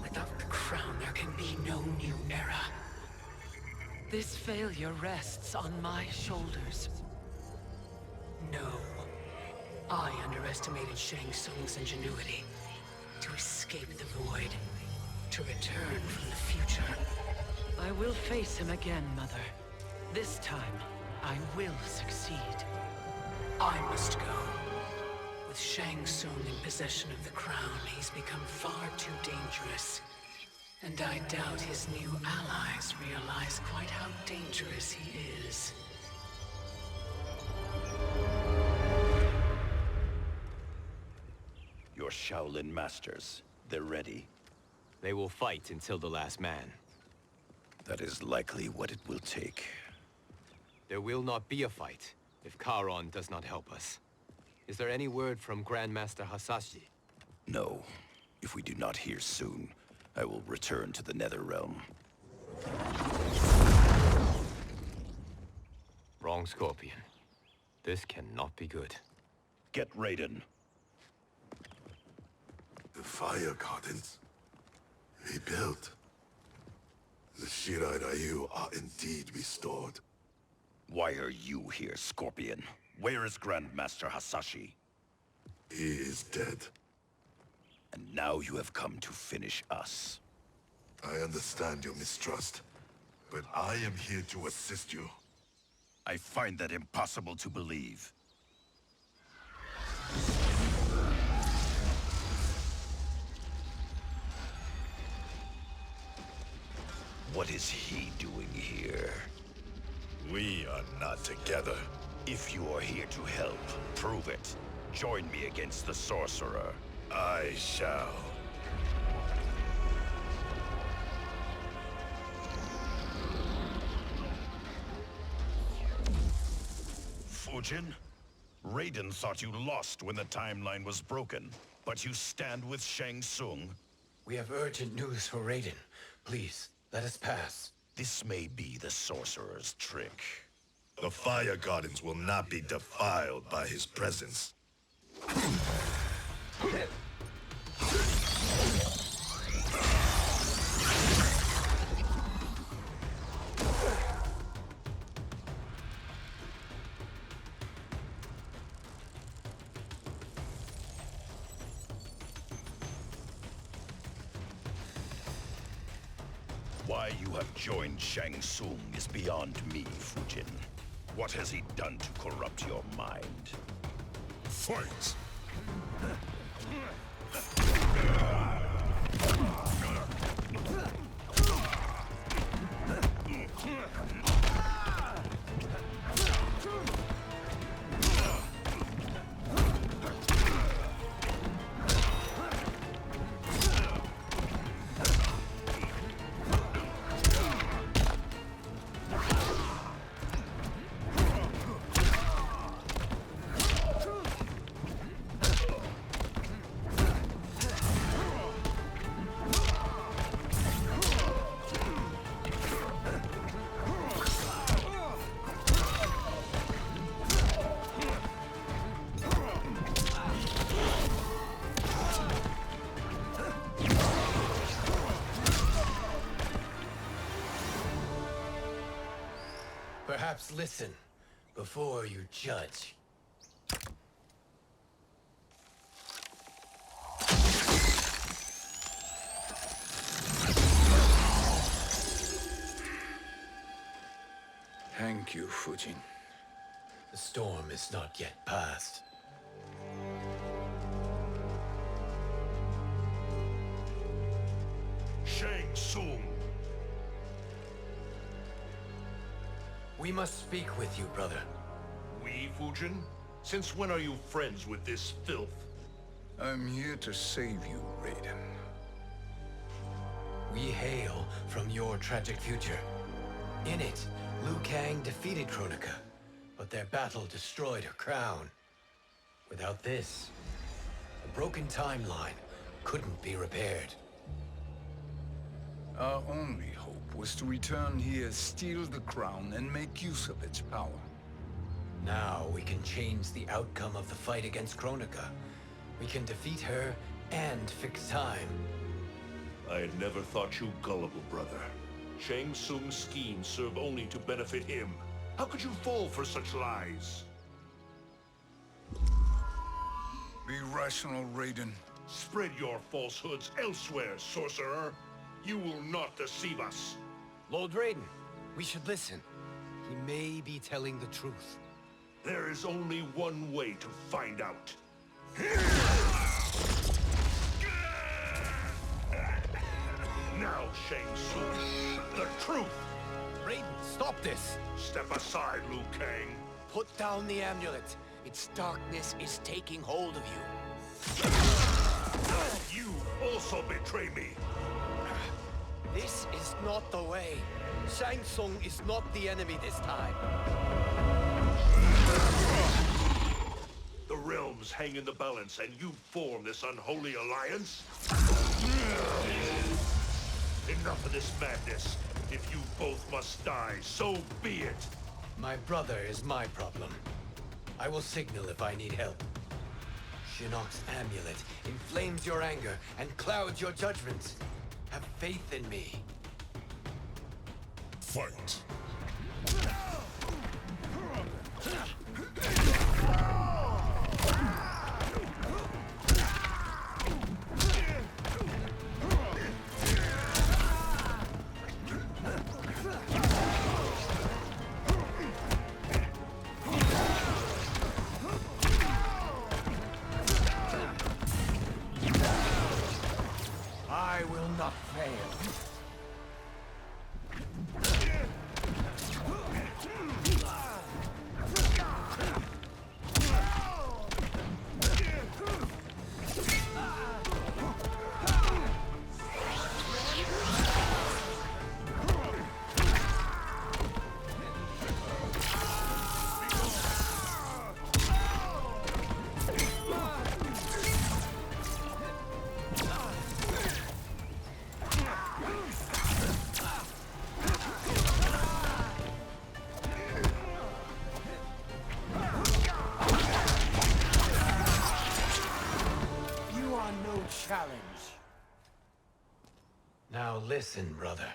O: Without the crown, there can be no new era.
K: This failure rests on my shoulders.
O: No. I underestimated Shang Tsung's ingenuity. To escape the void. To return from the future.
K: I will face him again, Mother. This time, I will succeed.
O: I must go. With Shang Tsung in possession of the crown, he's become far too dangerous. And I doubt his new allies realize quite how dangerous he is.
I: Your Shaolin masters, they're ready.
C: They will fight until the last man.
I: That is likely what it will take.
C: There will not be a fight if Charon does not help us. Is there any word from Grandmaster Hasashi?
I: No. If we do not hear soon, I will return to the Netherrealm.
C: Wrong, Scorpion. This cannot be good.
I: Get Raiden.
G: The fire gardens. Rebuilt. The Shirai Ryu are indeed restored.
I: Why are you here, Scorpion? Where is Grandmaster Hasashi?
G: He is dead.
I: And now you have come to finish us.
G: I understand your mistrust, but I am here to assist you.
I: I find that impossible to believe. What is he doing here?
G: We are not together.
I: If you are here to help, prove it. Join me against the Sorcerer.
G: I shall.
I: Fujin? Raiden thought you lost when the timeline was broken, but you stand with Shang Tsung.
Q: We have urgent news for Raiden. Please, let us pass.
I: This may be the Sorcerer's trick.
G: The Fire Gardens will not be defiled by his presence.
I: Why you have joined Shang Tsung is beyond me, Fujin. What has he done to corrupt your mind?
G: Fight!
Q: Perhaps listen before you judge.
D: Thank you, Fujin.
Q: The storm is not yet past.
B: Shang Tsung!
Q: We must speak with you, brother.
B: We, Fujin? Since when are you friends with this filth?
D: I'm here to save you, Raiden.
Q: We hail from your tragic future. In it, Liu Kang defeated Kronika, but their battle destroyed her crown. Without this, a broken timeline couldn't be repaired.
D: Our only hope was to return here, steal the crown, and make use of its power.
Q: Now we can change the outcome of the fight against Kronika. We can defeat her and fix time.
B: I had never thought you gullible, brother. Shang Tsung's schemes serve only to benefit him. How could you fall for such lies?
D: Be rational, Raiden.
B: Spread your falsehoods elsewhere, sorcerer. You will not deceive us.
C: Lord Raiden, we should listen. He may be telling the truth.
B: There is only one way to find out. Now, Shang Tsung, the truth!
C: Raiden, stop this!
B: Step aside, Liu Kang.
C: Put down the amulet. Its darkness is taking hold of you.
B: You also betray me.
C: This is not the way. Shang Tsung is not the enemy this time.
B: The realms hang in the balance, and you form this unholy alliance? Enough of this madness. If you both must die, so be it.
Q: My brother is my problem. I will signal if I need help. Shinnok's amulet inflames your anger and clouds your judgments. Have faith in me.
A: Fight.
C: I will not fail. Challenge.
Q: Now listen, brother.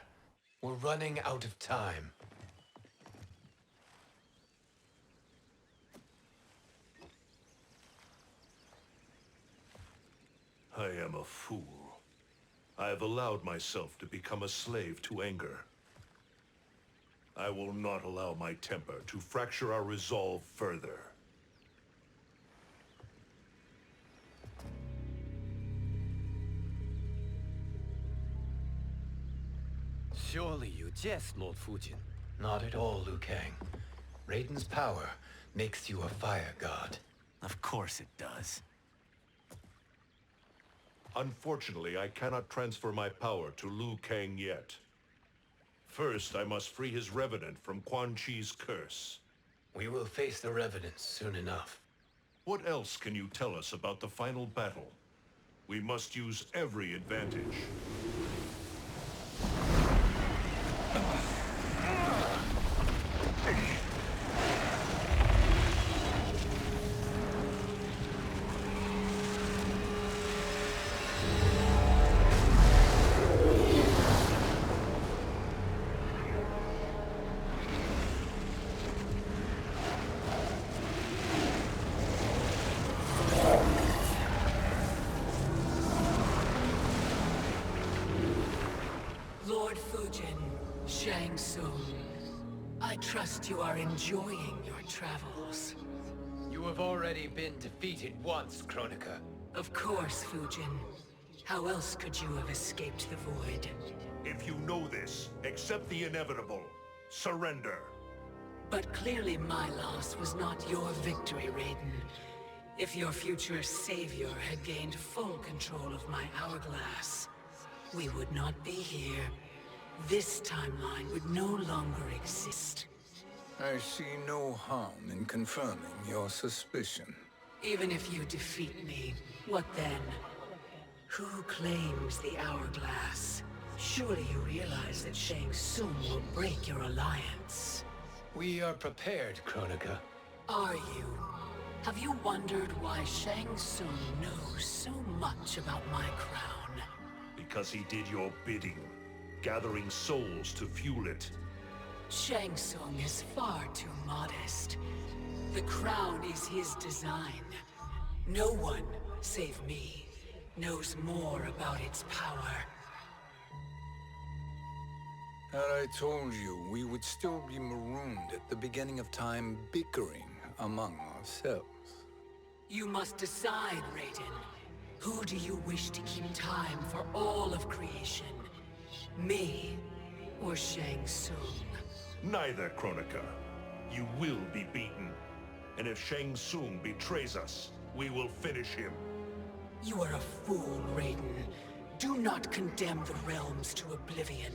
Q: We're running out of time.
B: I am a fool. I have allowed myself to become a slave to anger. I will not allow my temper to fracture our resolve further.
Q: Surely you jest, Lord Fujin.
C: Not at all, Liu Kang. Raiden's power makes you a fire god.
R: Of course it does.
B: Unfortunately, I cannot transfer my power to Liu Kang yet. First, I must free his Revenant from Quan Chi's curse.
C: We will face the Revenants soon enough.
B: What else can you tell us about the final battle? We must use every advantage.
O: Lord Fujin, Shang Tsung, I trust you are enjoying your travels.
Q: You have already been defeated once, Kronika.
O: Of course, Fujin. How else could you have escaped the void?
B: If you know this, accept the inevitable. Surrender.
O: But clearly my loss was not your victory, Raiden. If your future savior had gained full control of my hourglass, we would not be here. This timeline would no longer exist.
D: I see no harm in confirming your suspicion.
O: Even if you defeat me, what then? Who claims the hourglass? Surely you realize that Shang Tsung will break your alliance.
Q: We are prepared, Kronika.
O: Are you? Have you wondered why Shang Tsung knows so much about my crown?
B: Because he did your bidding, gathering souls to fuel it.
O: Shang Tsung is far too modest. The crown is his design. No one, save me, knows more about its power.
D: Had I told you, we would still be marooned at the beginning of time, bickering among ourselves.
O: You must decide, Raiden. Who do you wish to keep time for all of creation? Me or Shang Tsung?
B: Neither, Kronika. You will be beaten. And if Shang Tsung betrays us, we will finish him.
O: You are a fool, Raiden. Do not condemn the realms to oblivion.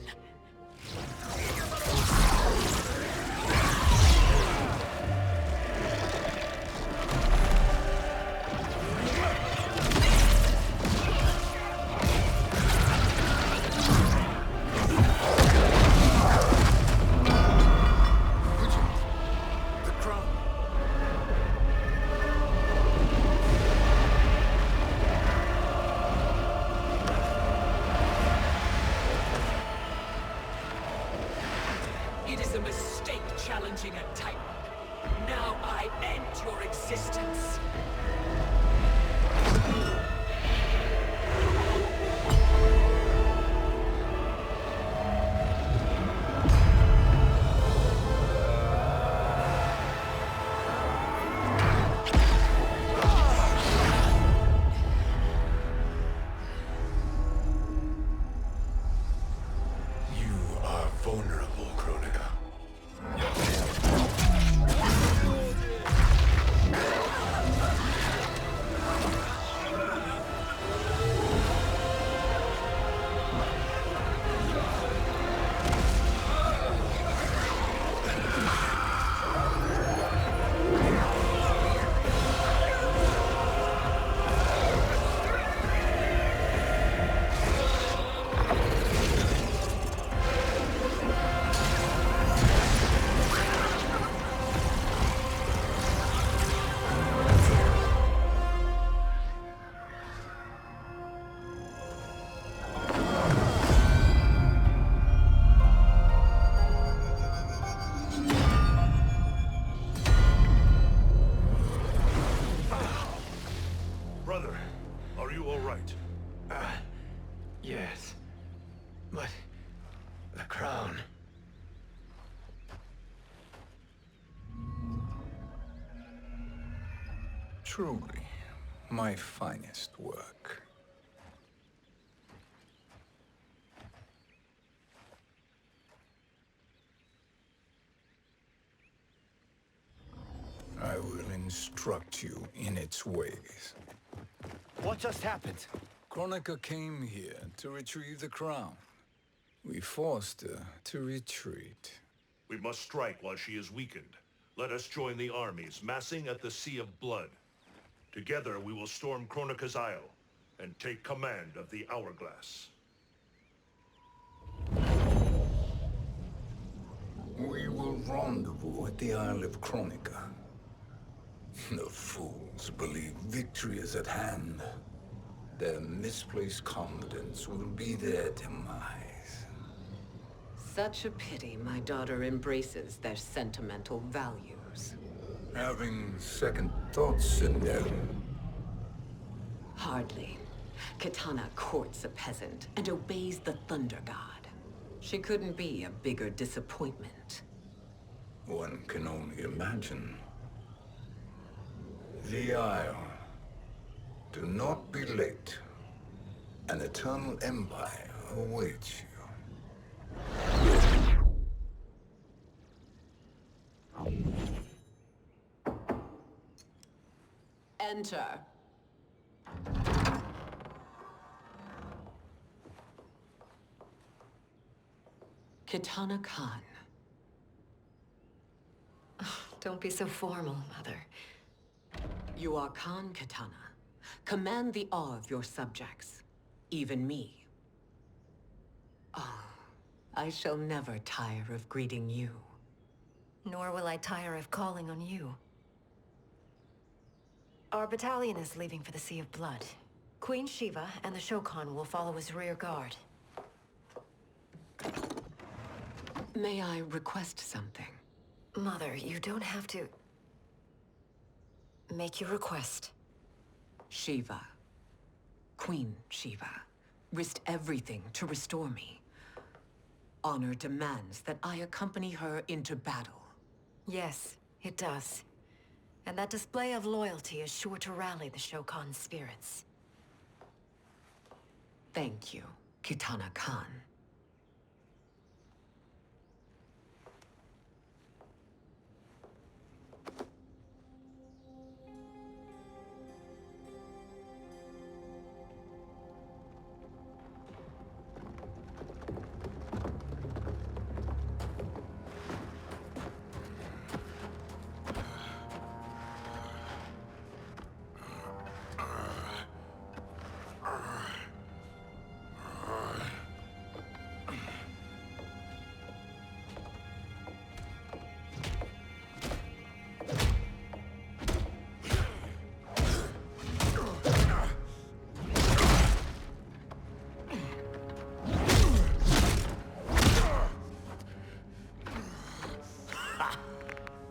O: It is a mistake challenging a Titan. Now I end your existence.
B: You are vulnerable, Kronika. Brother, are you all right?
Q: Yes. But... the crown...
D: Truly, my finest work. I will instruct you in its ways.
Q: What just happened?
D: Kronika came here to retrieve the crown. We forced her to retreat.
B: We must strike while she is weakened. Let us join the armies massing at the Sea of Blood. Together we will storm Kronika's Isle and take command of the Hourglass.
D: We will rendezvous at the Isle of Kronika. The fools believe victory is at hand. Their misplaced confidence will be their demise.
K: Such a pity my daughter embraces their sentimental values.
D: Having second thoughts, Cinderella?
K: Hardly. Kitana courts a peasant and obeys the Thunder God. She couldn't be a bigger disappointment.
D: One can only imagine. The Isle. Do not be late. An eternal empire awaits you.
K: Enter. Kitana Khan.
N: Don't be so formal, Mother.
K: You are Khan Kitana. Command the awe of your subjects. Even me. Oh, I shall never tire of greeting you.
N: Nor will I tire of calling on you. Our battalion is leaving for the Sea of Blood. Queen Shiva and the Shokan will follow as rear guard.
K: May I request something?
N: Mother, you don't have to... make your request.
K: Shiva. Queen Shiva. Risked everything to restore me. Honor demands that I accompany her into battle.
N: Yes, it does. And that display of loyalty is sure to rally the Shokan's spirits.
K: Thank you, Kitana Khan.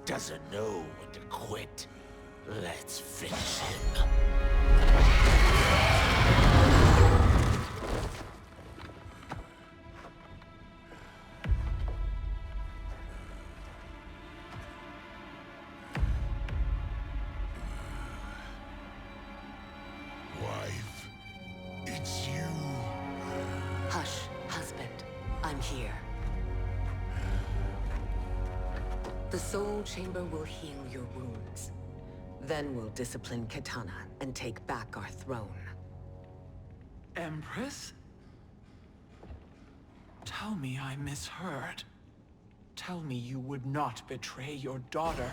I: Doesn't know when to quit. Let's finish him.
P: Wife, it's you.
K: Hush, husband. I'm here. The Soul Chamber will heal your wounds. Then we'll discipline Kitana and take back our throne.
L: Empress? Tell me I misheard. Tell me you would not betray your daughter.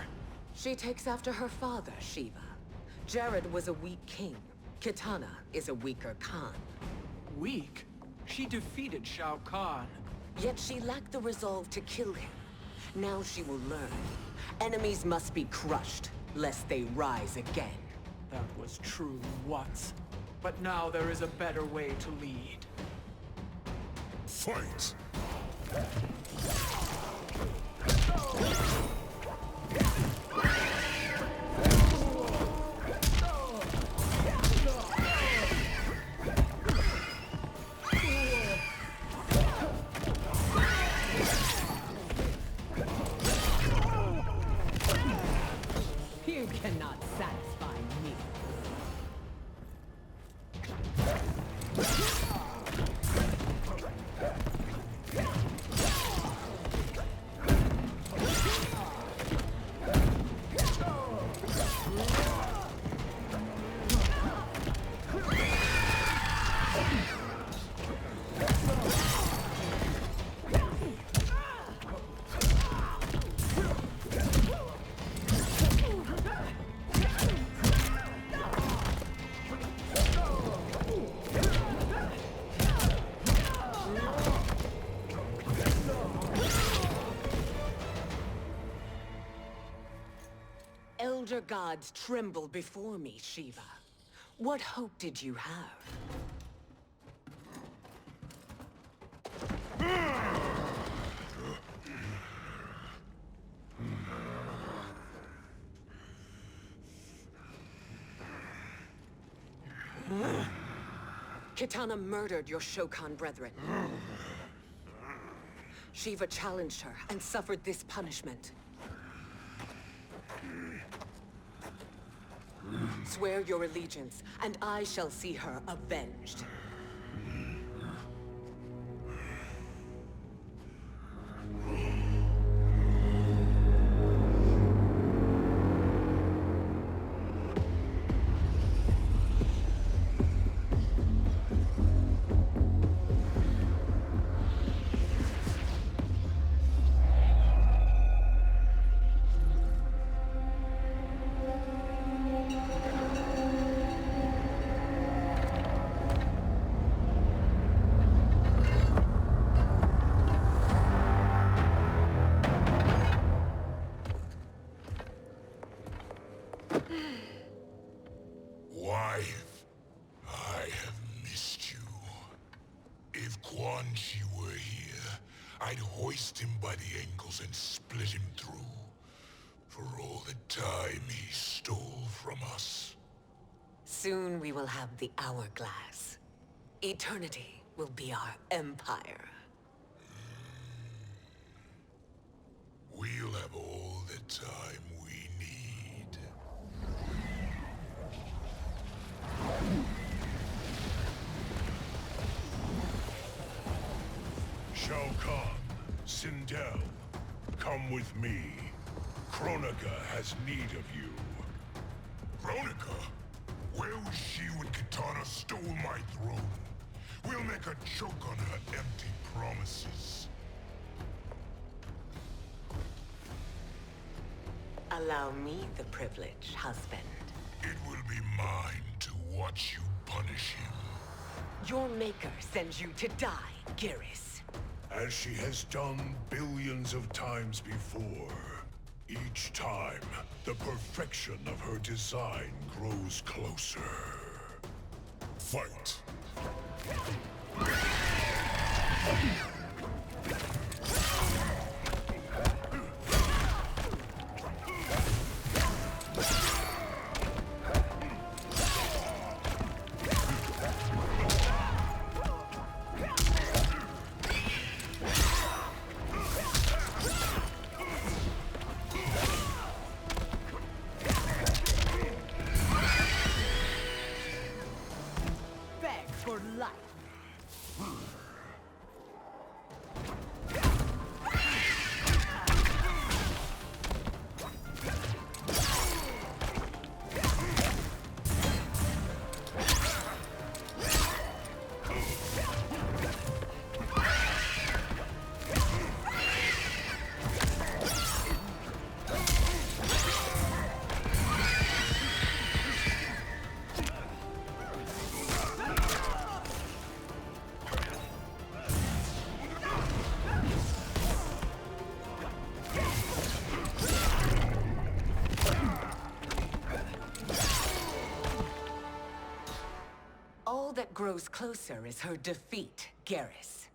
K: She takes after her father, Shiva. Jared was a weak king. Kitana is a weaker Khan.
L: Weak? She defeated Shao Kahn.
K: Yet she lacked the resolve to kill him. Now she will learn. Enemies must be crushed, lest they rise again.
L: That was true once. But now there is a better way to lead.
A: Fight!
K: You cannot satisfy me. gods tremble before me, Shiva. What hope did you have? Kitana murdered your Shokan brethren. Shiva challenged her and suffered this punishment. Swear your allegiance, and I shall see her avenged.
G: Wife, I have missed you. If Quan Chi were here, I'd hoist him by the ankles and split him through. For all the time he stole from us.
K: Soon we will have the hourglass. Eternity will be our empire.
G: We'll have all the time we need. Shao Kahn, Sindel, come with me. Kronika has need of you. Kronika? Where was she when Kitana stole my throne? We'll make a joke on her empty promises.
K: Allow me the privilege, husband.
G: It will be mine to watch you punish him.
K: Your maker sends you to die, Geras.
G: As she has done billions of times before. Each time, the perfection of her design grows closer. Fight!
K: For life. All that grows closer is her defeat, Geras.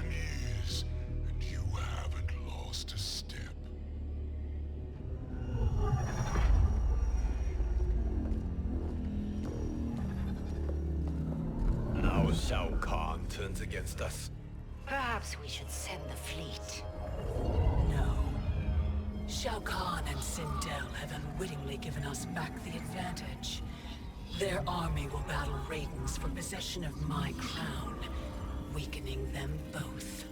G: Years, and you haven't lost a step.
C: Now Shao Kahn turns against us.
N: Perhaps we should send the fleet.
K: No.
O: Shao Kahn and Sindel have unwittingly given us back the advantage. Their army will battle Raiden's for possession of my crown, weakening them both.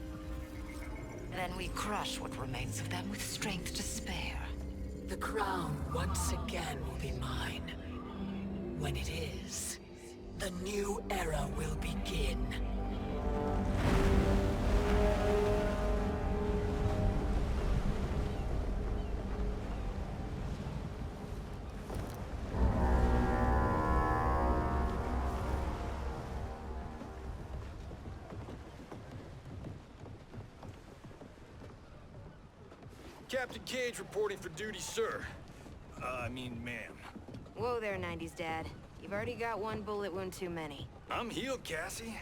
N: Then we crush what remains of them with strength to spare.
O: The crown once again will be mine. When it is, the new era will begin.
J: Captain Cage reporting for duty, sir. I mean, ma'am.
S: Whoa there, 90s Dad. You've already got one bullet wound too many.
J: I'm healed, Cassie.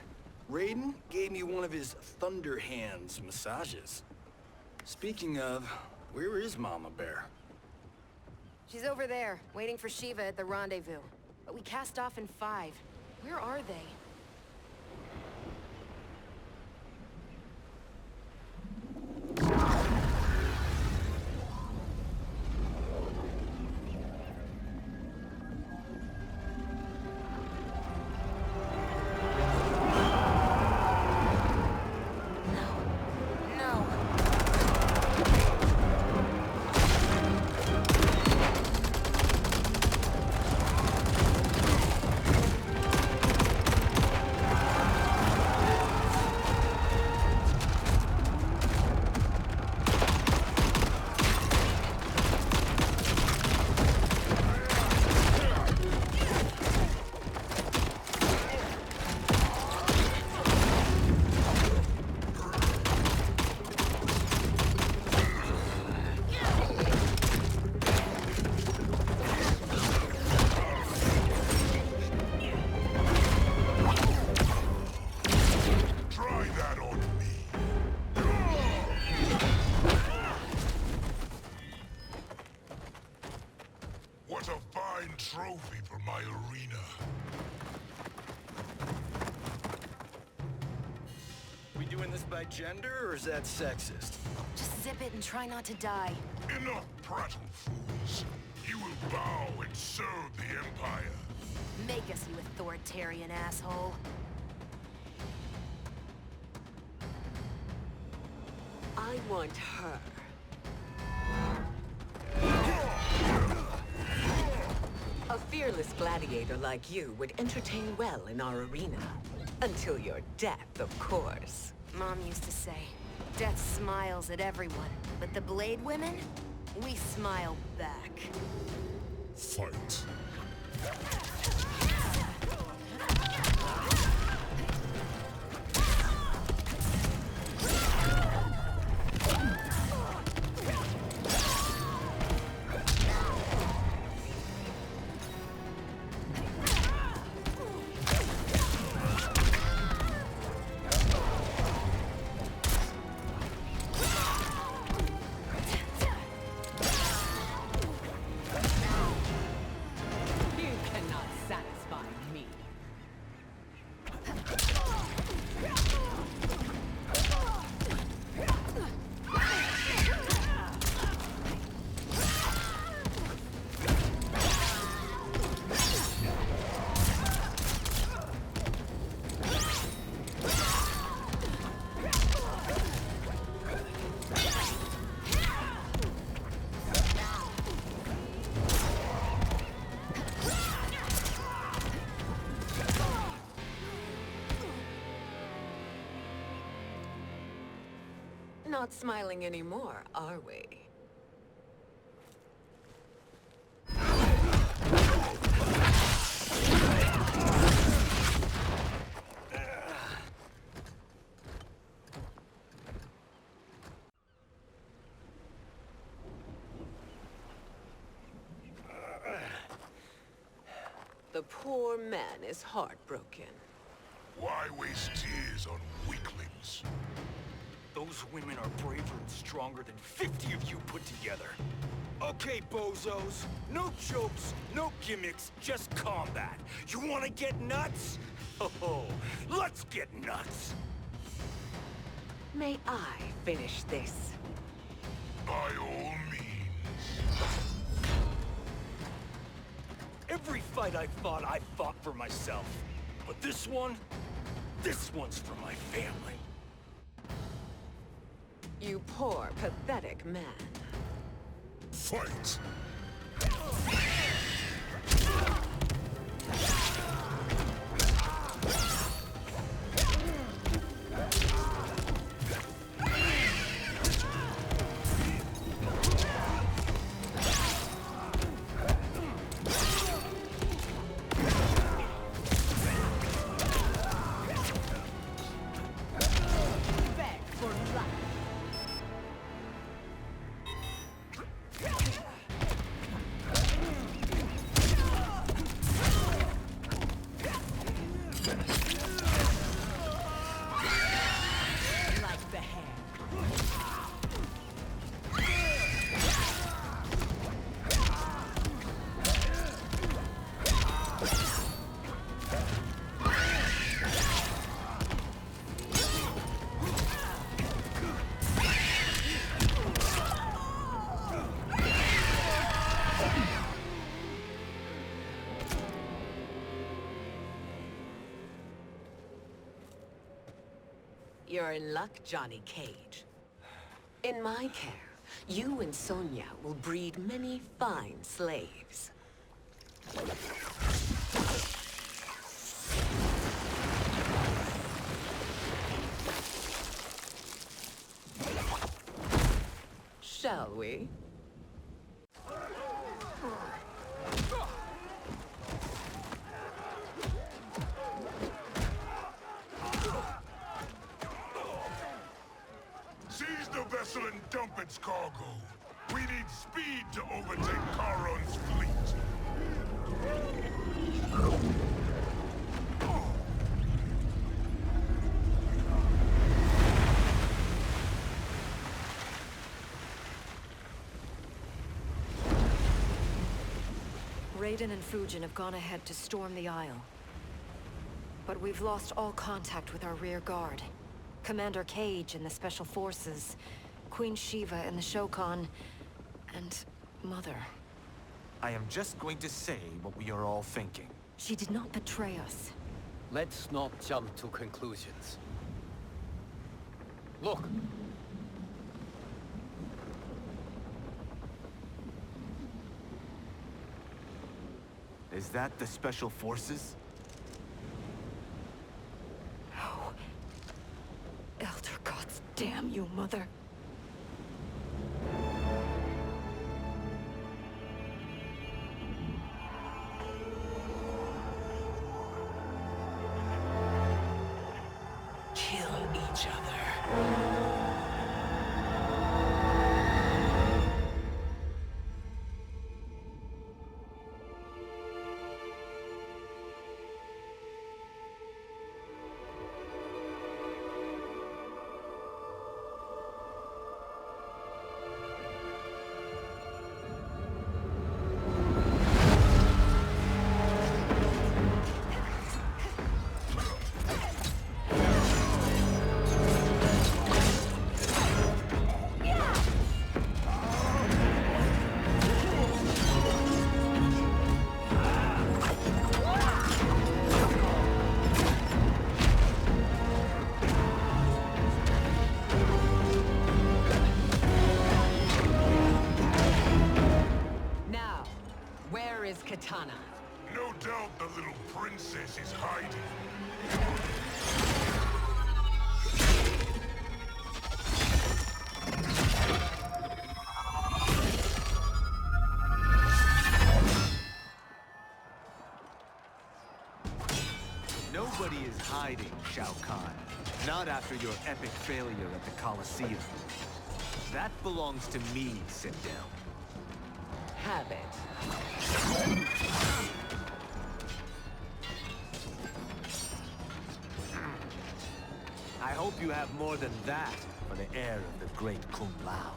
J: Raiden gave me one of his Thunder Hands massages. Speaking of, where is Mama Bear?
S: She's over there, waiting for Shiva at the rendezvous. But we cast off in 5. Where are they?
G: What a fine trophy for my arena.
J: We doing this by gender, or is that sexist?
S: Just zip it and try not to die.
G: Enough prattle, fools. You will bow and serve the Empire.
S: Make us, you authoritarian asshole.
K: I want her. A fearless gladiator like you would entertain well in our arena. Until your death, of course.
S: Mom used to say, death smiles at everyone, but the Blade women, we smile back.
A: Fight.
K: Not smiling anymore, are we? The poor man is heartbroken.
G: Why waste tears on weaklings?
J: Those women are braver and stronger than 50 of you put together. Okay, bozos. No jokes, no gimmicks, just combat. You wanna get nuts? Oh, let's get nuts!
K: May I finish this?
G: By all means.
J: Every fight I fought for myself. But this one's for my family.
S: You poor, pathetic man.
A: Fight!
K: You're in luck, Johnny Cage. In my care, you and Sonya will breed many fine slaves. Shall we?
G: Seize the vessel and dump its cargo. We need speed to overtake Charon's fleet.
N: Raiden and Fujin have gone ahead to storm the Isle. But we've lost all contact with our rear guard. Commander Cage and the Special Forces, Queen Shiva and the Shokan, and Mother.
T: I am just going to say what we are all thinking.
N: She did not betray us.
C: Let's not jump to conclusions. Look!
T: Is that the Special Forces?
N: No. Elder gods damn you, Mother.
K: Kill each other. Katana.
G: No doubt the little princess is hiding.
T: Nobody is hiding, Shao Kahn. Not after your epic failure at the Colosseum. That belongs to me, sit down.
K: Have it.
T: I hope you have more than that for the heir of the great Kung Lao.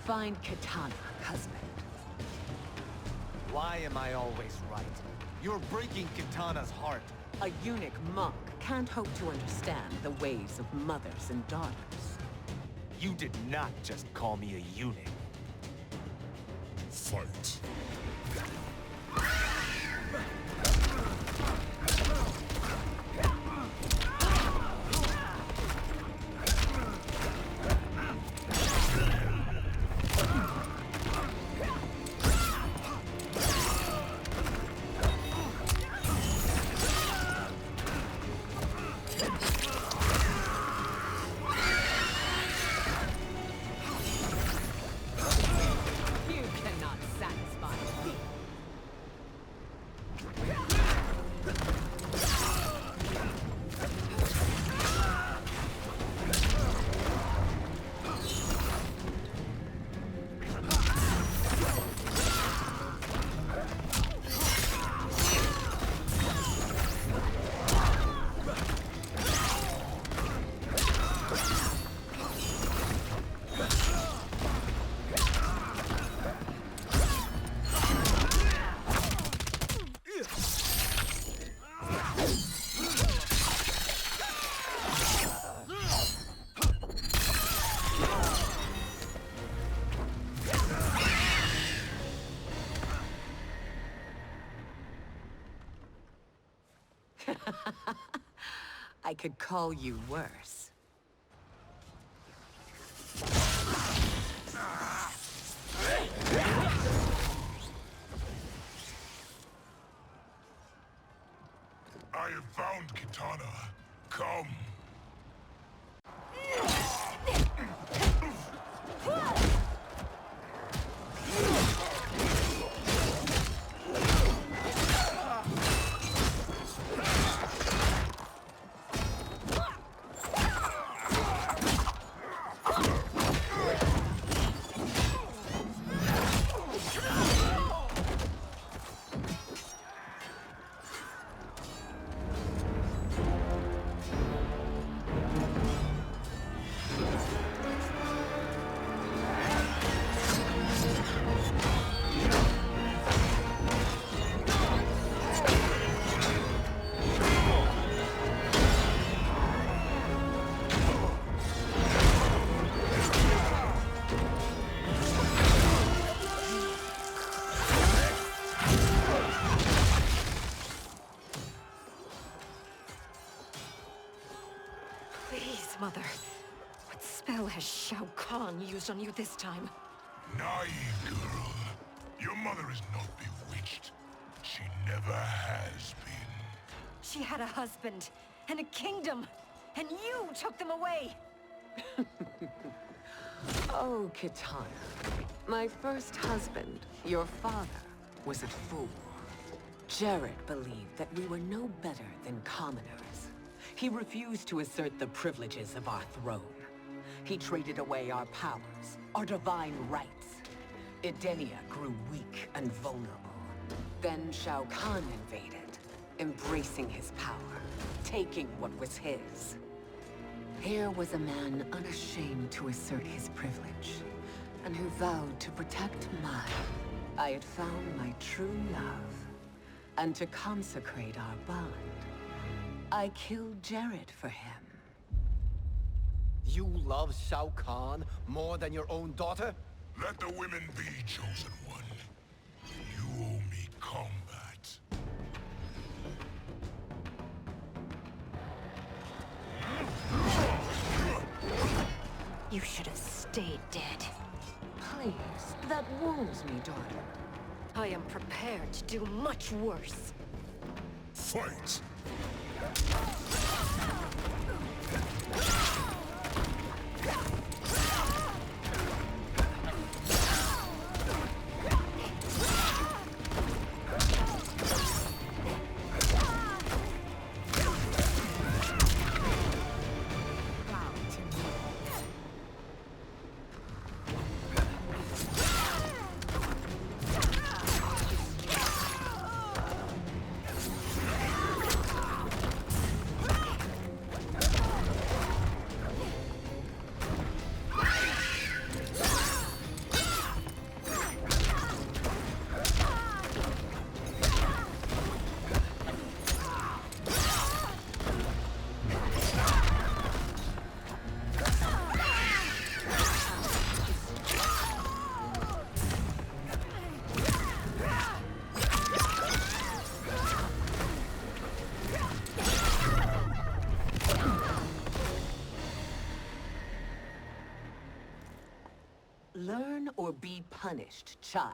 K: Find Katana, husband.
T: Why am I always right? You're breaking Katana's heart.
K: A eunuch monk can't hope to understand the ways of mothers and daughters.
T: You did not just call me a eunuch.
A: Fight.
K: You cannot satisfy me. I could call you worse.
G: I have found Kitana. Come.
N: Please, Mother. What spell has Shao Kahn used on you this time?
G: Naive girl. Your mother is not bewitched. She never has been.
N: She had a husband and a kingdom, and you took them away!
K: Oh, Kitana. My first husband, your father, was a fool. Jared believed that we were no better than commoners. He refused to assert the privileges of our throne. He traded away our powers, our divine rights. Edenia grew weak and vulnerable. Then Shao Kahn invaded, embracing his power, taking what was his. Here was a man unashamed to assert his privilege, and who vowed to protect mine. I had found my true love, and to consecrate our bond, I killed Jared for him.
C: You love Shao Kahn more than your own daughter?
G: Let the women be, chosen one. You owe me combat.
N: You should have stayed dead.
K: Please, that wounds me, daughter.
N: I am prepared to do much worse.
A: Fight!
K: Learn or be punished, child.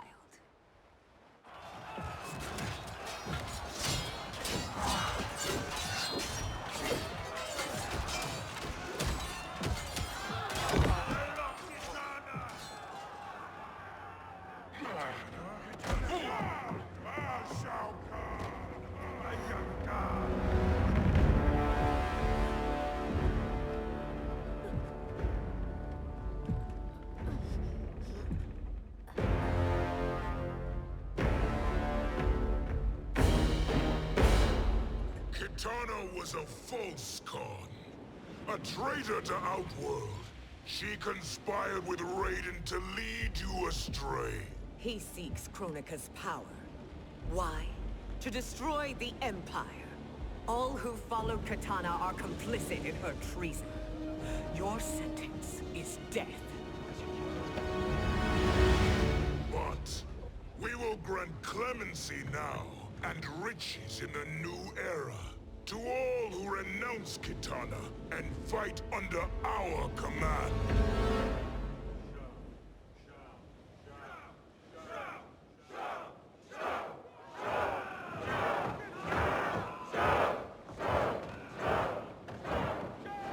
G: Kitana was a false con, a traitor to Outworld. She conspired with Raiden to lead you astray.
K: He seeks Kronika's power. Why? To destroy the Empire. All who followed Kitana are complicit in her treason. Your sentence is death.
G: But we will grant clemency now and riches in the new era to all who renounce Kitana and fight under our command.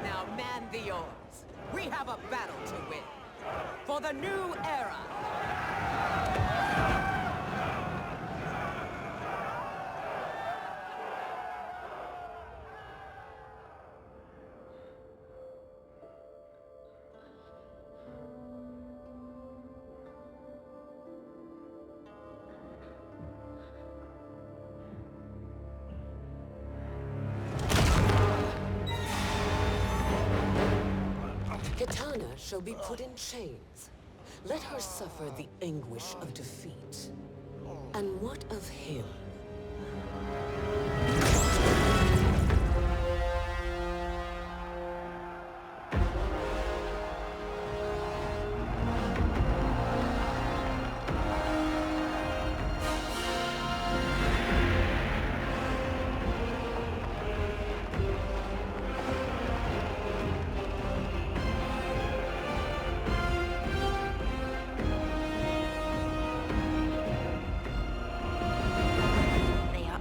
K: Now man the oars. We have a battle to win. For the new era.
S: Kitana shall be put in chains. Let her suffer the anguish of defeat. And what of him?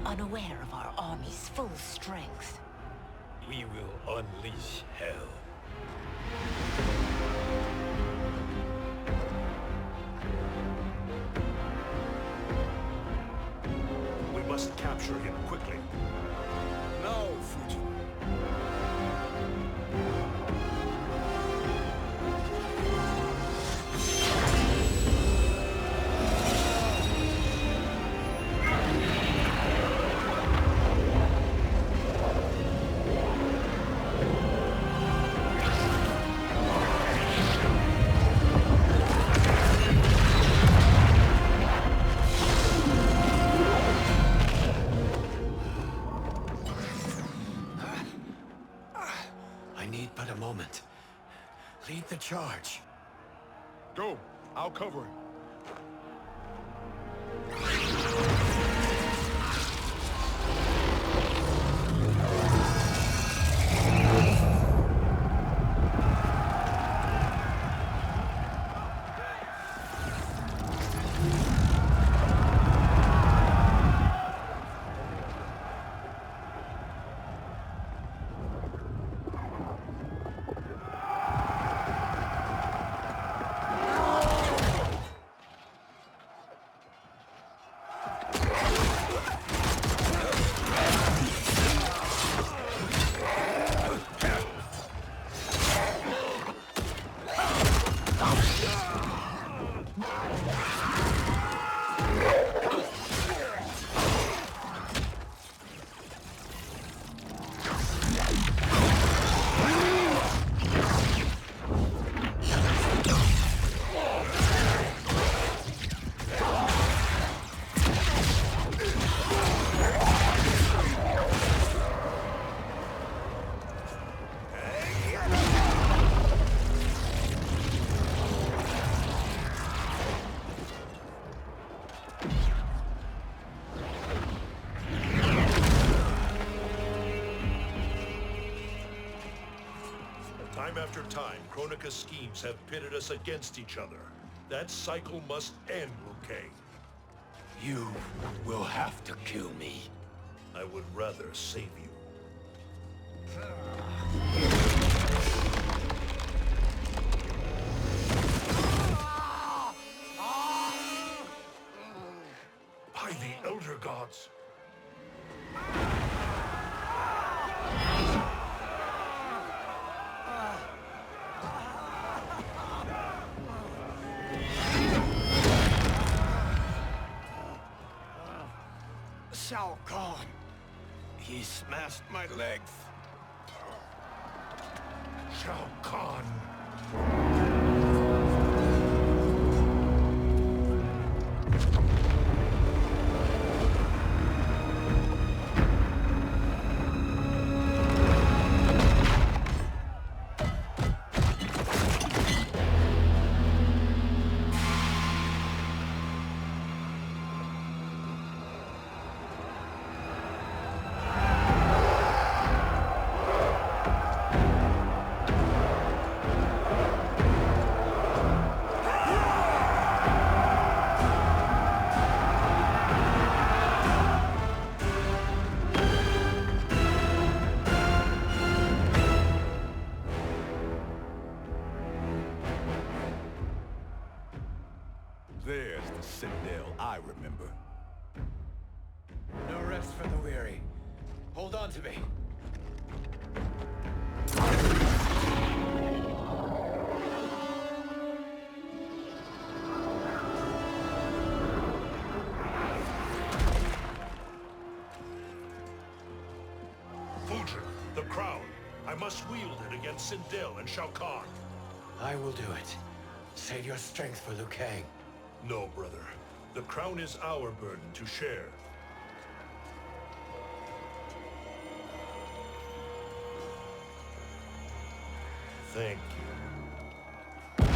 H: Unaware of our army's full strength.
C: We will unleash hell.
A: We must capture him quickly.
E: No, Fujin.
Q: I need but a moment. Lead the charge.
E: Go. I'll cover him.
B: Time after time, Kronika's schemes have pitted us against each other.
A: That cycle must end, Liu Kang.
Q: You will have to kill me.
A: I would rather save you. By the Elder Gods!
Q: Shao Kahn! He smashed my legs!
A: Shao Kahn!
E: There's the Citadel I remember.
Q: No rest for the weary. Hold on to me.
A: Fujin, the crown. I must wield it against Sindel and Shao Kahn.
Q: I will do it. Save your strength for Liu Kang.
A: No, brother. The crown is our burden to share. Thank you.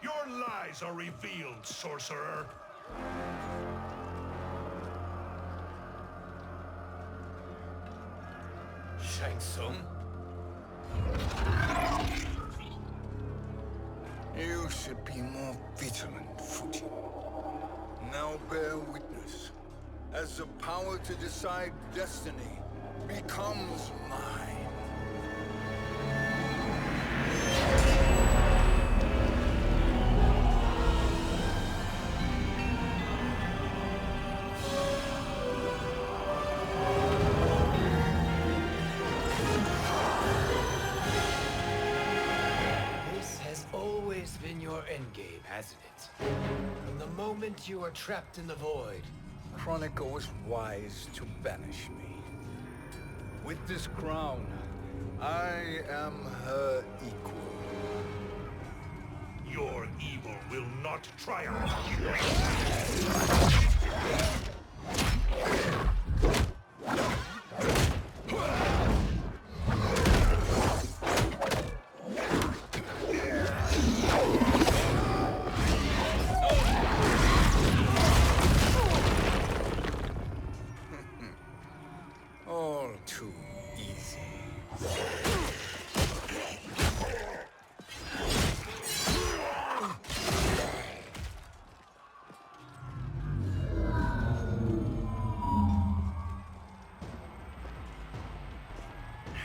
A: Your lies are revealed, sorcerer.
Q: Shang Tsung?
D: You should be more vigilant, Fujin. Now bear witness, as the power to decide destiny becomes mine.
Q: This has always been your endgame, hasn't it? From the moment you were trapped in the void.
D: Kronika was wise to banish me. With this crown, I am her equal.
A: Your evil will not triumph.
D: All too easy.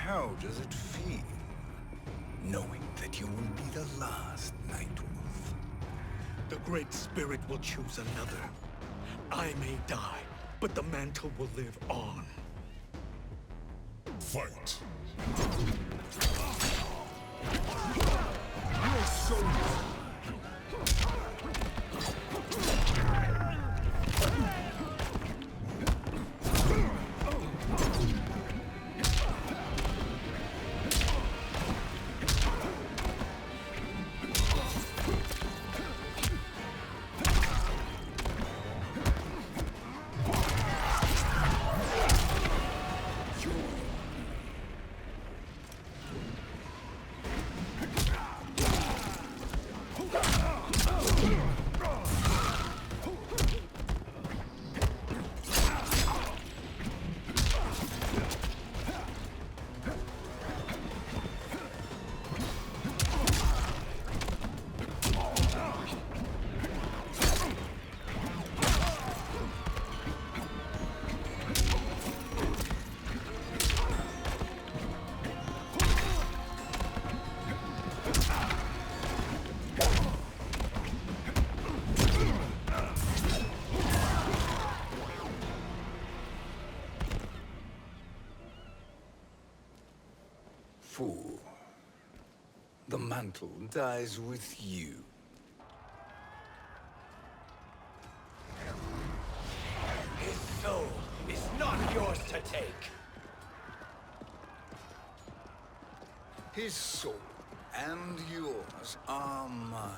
D: How does it feel, knowing that you will be the last Nightwolf?
F: The Great Spirit will choose another. I may die, but the mantle will live on.
G: Fight!
D: You're so fool. The mantle dies with you.
Q: His soul is not yours to take.
D: His soul and yours are mine.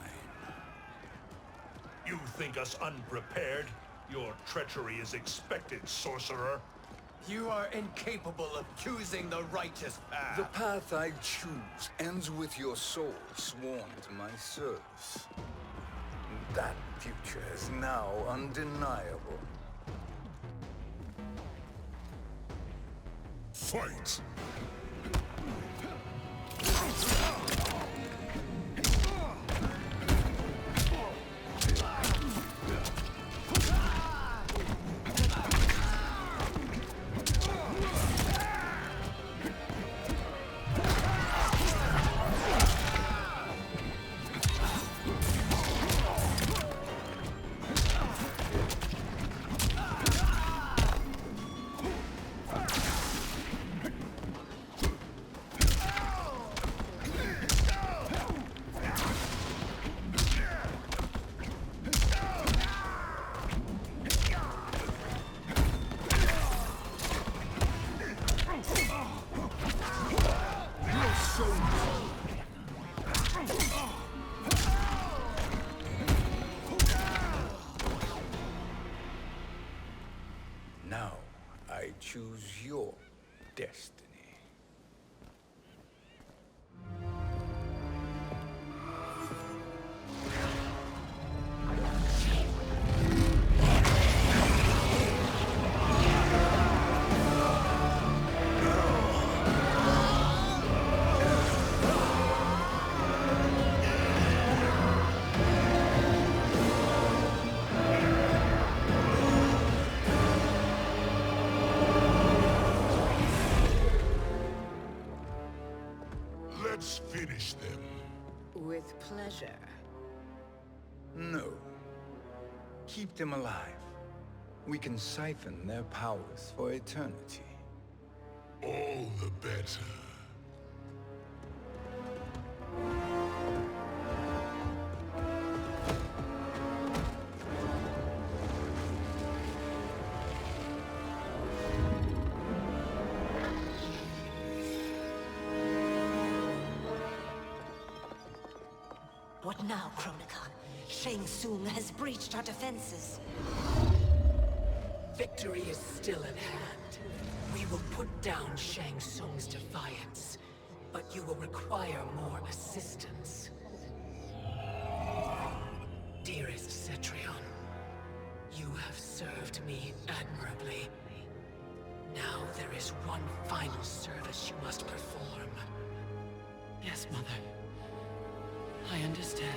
A: You think us unprepared? Your treachery is expected, sorcerer.
Q: You are incapable of choosing the righteous path.
D: The path I choose ends with your soul sworn to my service. That future is now undeniable.
G: Fight!
D: Now, I choose your destiny.
G: Let's finish them.
S: With pleasure.
D: No. Keep them alive. We can siphon their powers for eternity.
G: All the better.
H: What now, Kronika? Shang Tsung has breached our defenses.
K: Victory is still at hand. We will put down Shang Tsung's defiance, but you will require more assistance. Dearest Cetrion, you have served me admirably. Now there is one final service you must perform.
L: Yes, Mother. I understand.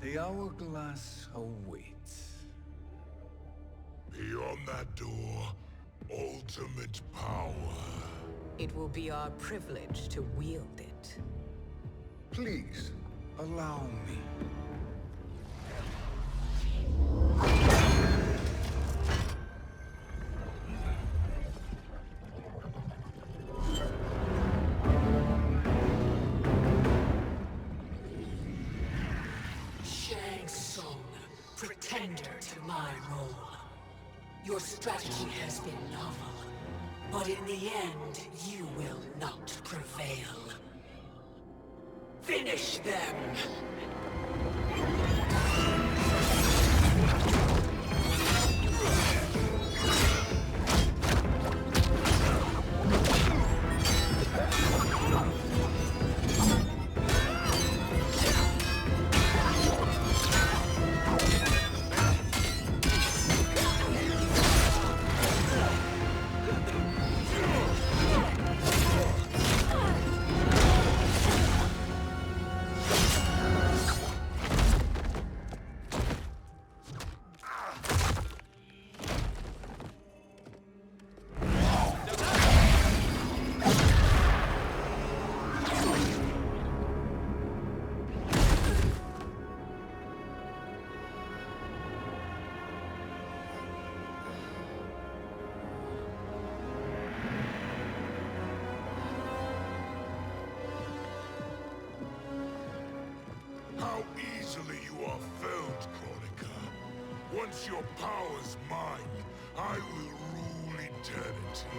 D: The hourglass awaits.
G: Beyond that door, ultimate power.
S: It will be our privilege to wield it.
D: Please, allow me.
K: Shang Tsung, pretender to my role. Your strategy has been novel, but in the end, you will not prevail. Finish them!
G: Once your power's mine, I will rule eternity.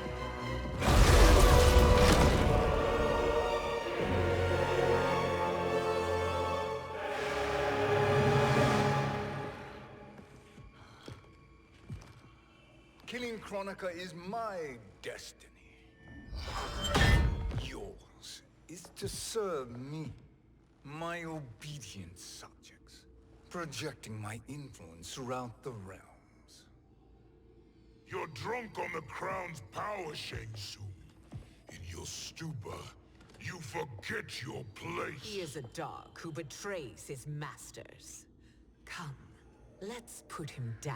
D: Killing Kronika is my destiny. Yours is to serve me, my obedient subjects, projecting my influence throughout the realms.
G: You're drunk on the Crown's power, Shang Tsung. In your stupor, you forget your place.
S: He is a dog who betrays his masters. Come, let's put him down.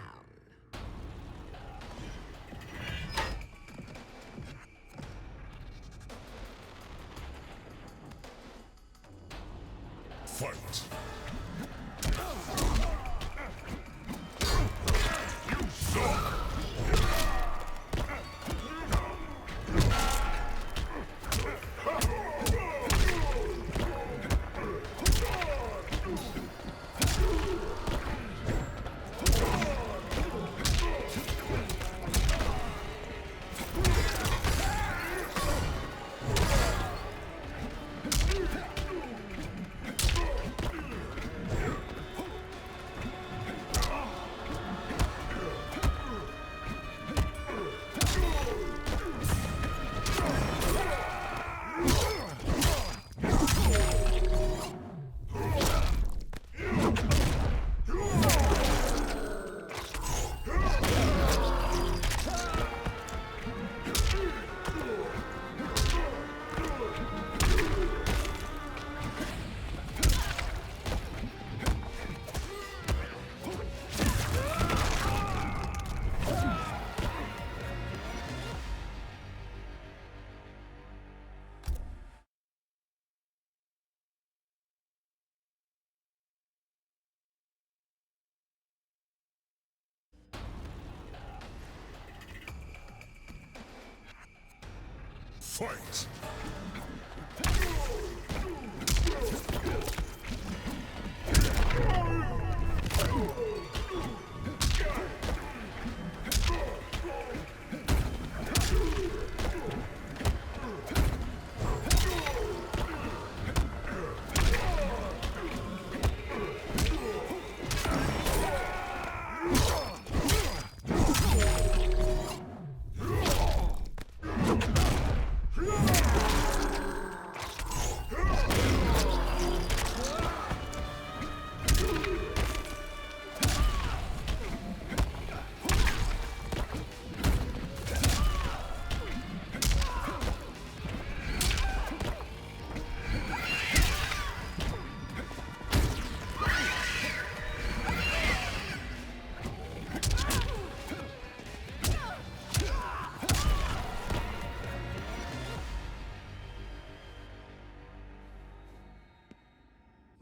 G: Fight! You suck! Fight!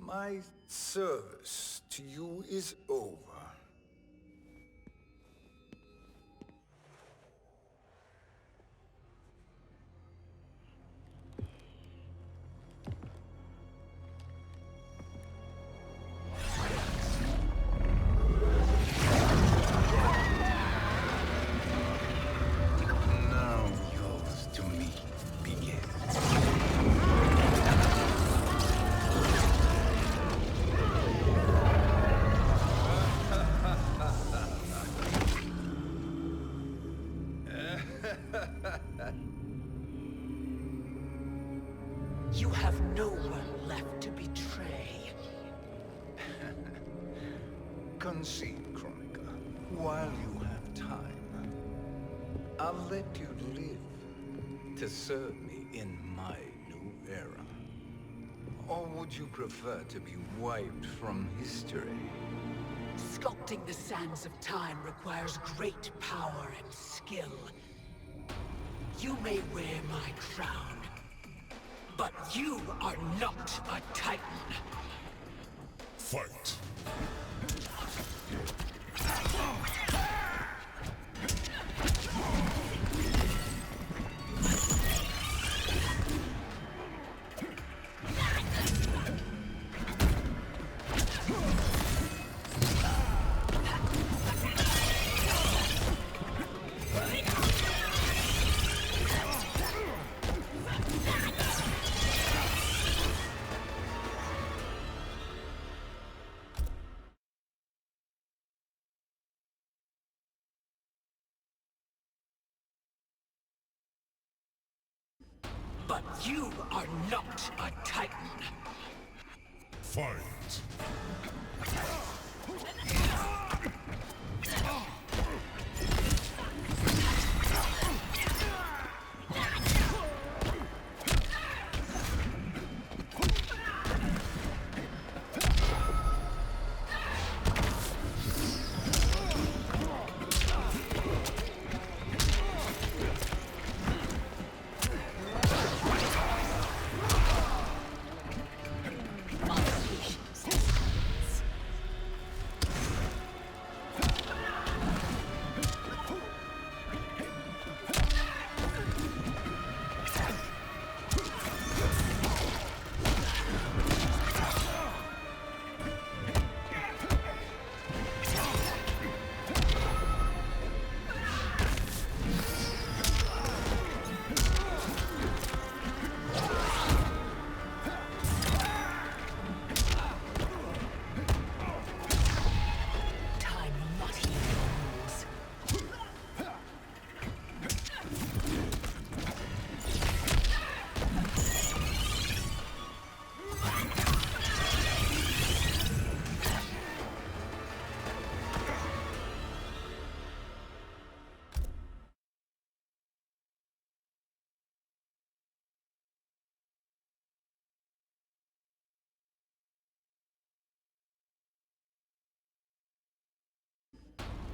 D: My service to you is over. Now yours to me begins.
S: You have no one left to betray.
D: Concede, Kronika, while you have time. I'll let you live to serve me in my new era. Or would you prefer to be wiped from history?
S: Sculpting the sands of time requires great power and skill. You may wear my crown, but you are not a Titan.
G: Fight!
S: But you are not a Titan.
G: Fight!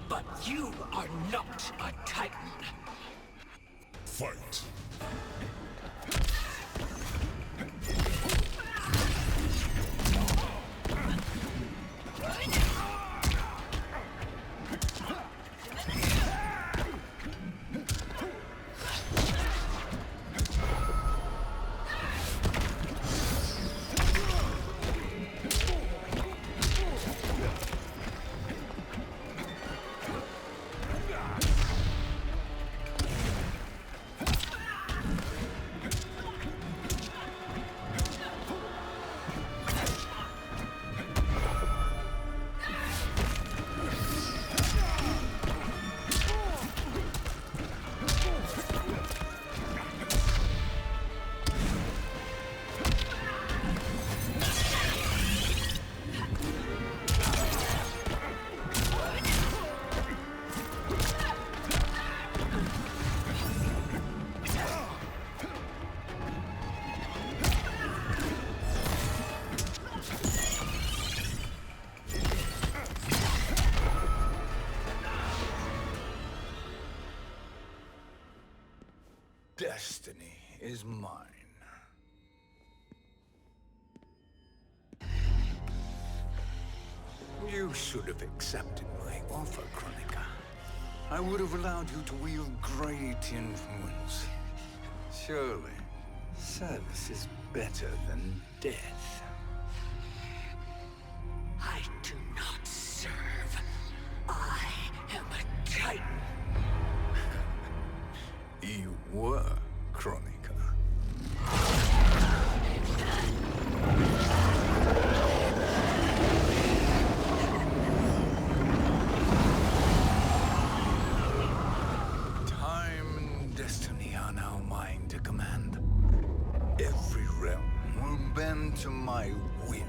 S: But you are not a Titan.
G: Fight!
D: Destiny is mine. You should have accepted my offer, Kronika. I would have allowed you to wield great influence. Surely, service is better than death.
S: I do not serve. I am a Titan.
D: You were, Kronika. Time and destiny are now mine to command. Every realm will bend to my will.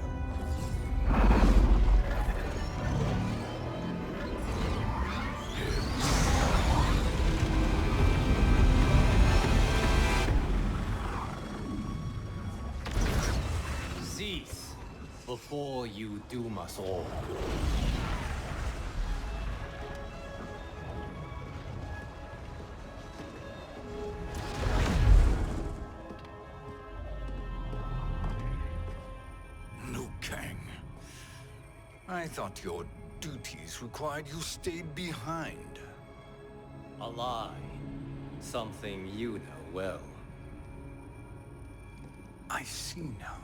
C: Cease, before you doom us all.
D: Liu Kang. I thought your duties required you stayed behind.
C: A lie. Something you know well.
D: I see now.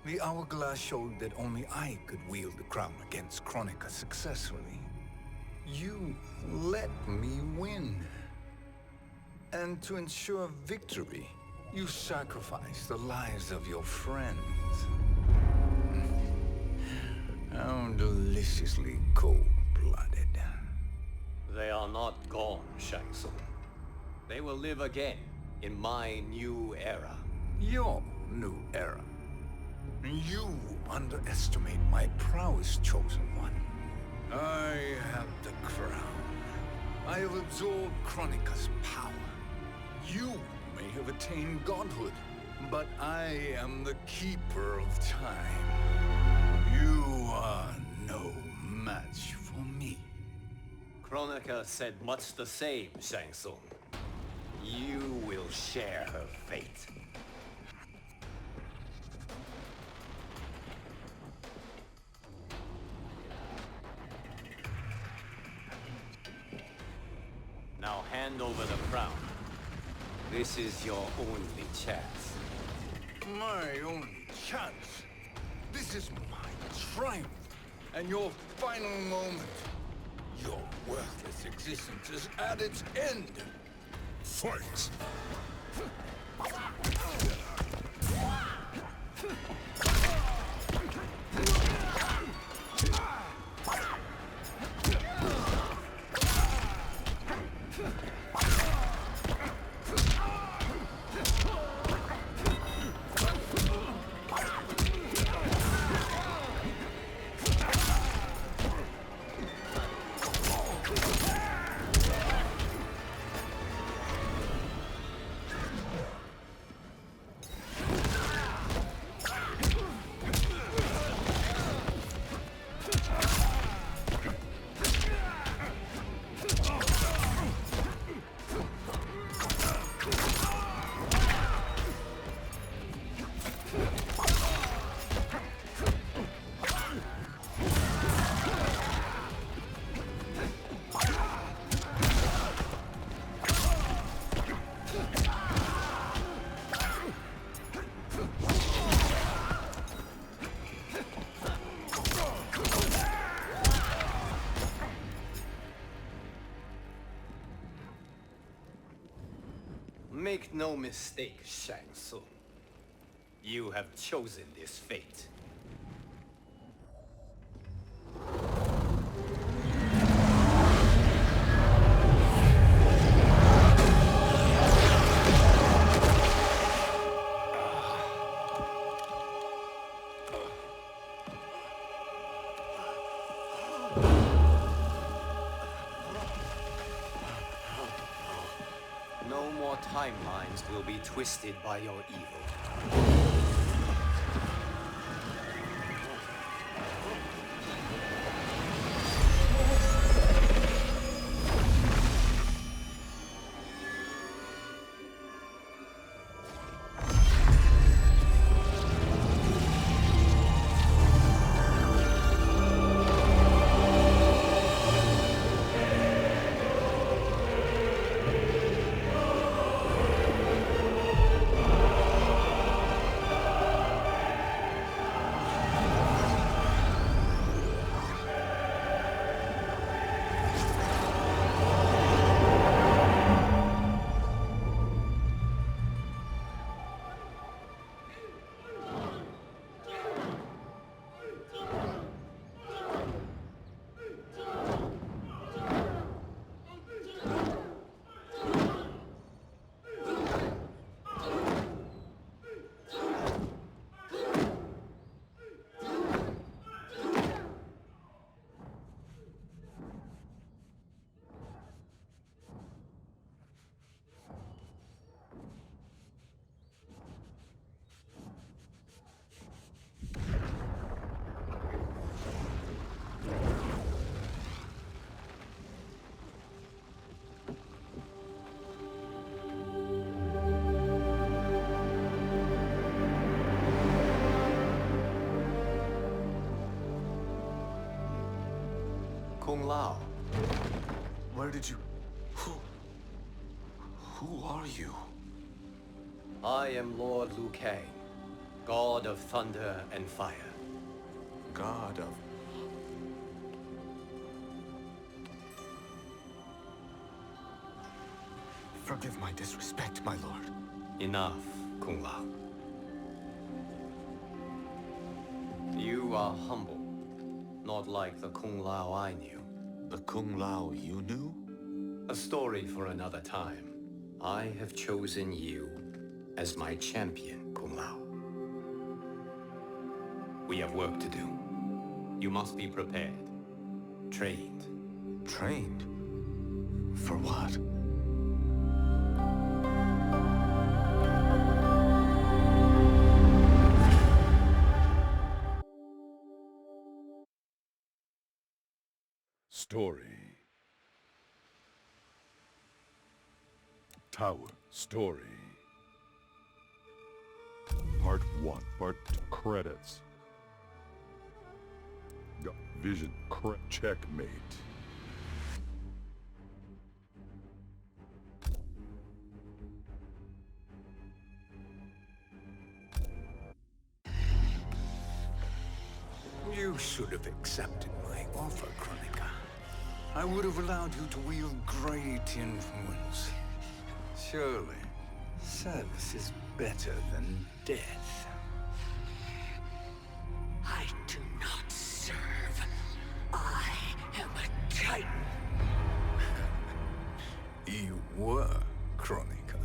D: The hourglass showed that only I could wield the crown against Kronika successfully. You let me win. And to ensure victory, you sacrificed the lives of your friends. How deliciously cold-blooded.
C: They are not gone, Shang Tsung. They will live again, In my new era.
D: Your new era. You underestimate my prowess, Chosen One. I have the crown. I have absorbed Kronika's power. You may have attained godhood, but I am the keeper of time. You are no match for me.
C: Kronika said much the same, Shang Tsung. You will share her fate. Now hand over the crown. This is your only chance.
D: My only chance. This is my triumph, and your final moment. Your worthless existence is at its end.
G: Fight!
C: Make no mistake, Shang Tsung. You have chosen this fate. No more timelines will be twisted by your evil. Kung Lao.
S: Where did you... Who are you?
C: I am Lord Liu Kang, God of Thunder and Fire.
S: God of... Forgive my disrespect, my lord.
C: Enough, Kung Lao. You are humble, not like the Kung Lao I knew.
S: The Kung Lao you knew?
C: A story for another time. I have chosen you as my champion, Kung Lao. We have work to do. You must be prepared. Trained.
F: Trained? For what?
G: Story. Tower Story. Part 1. Part 2. Credits. Got Vision. Checkmate.
D: You should have accepted my offer, Kronika. I would have allowed you to wield great influence. Surely, service is better than death.
S: I do not serve. I am a Titan.
D: You were, Kronika.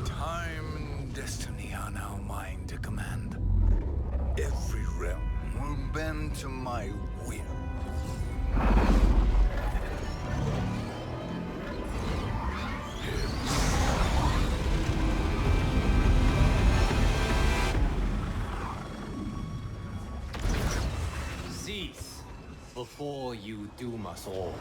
D: Time and destiny are now mine to command. Every realm will bend to my will.
C: Cease before you doom us all.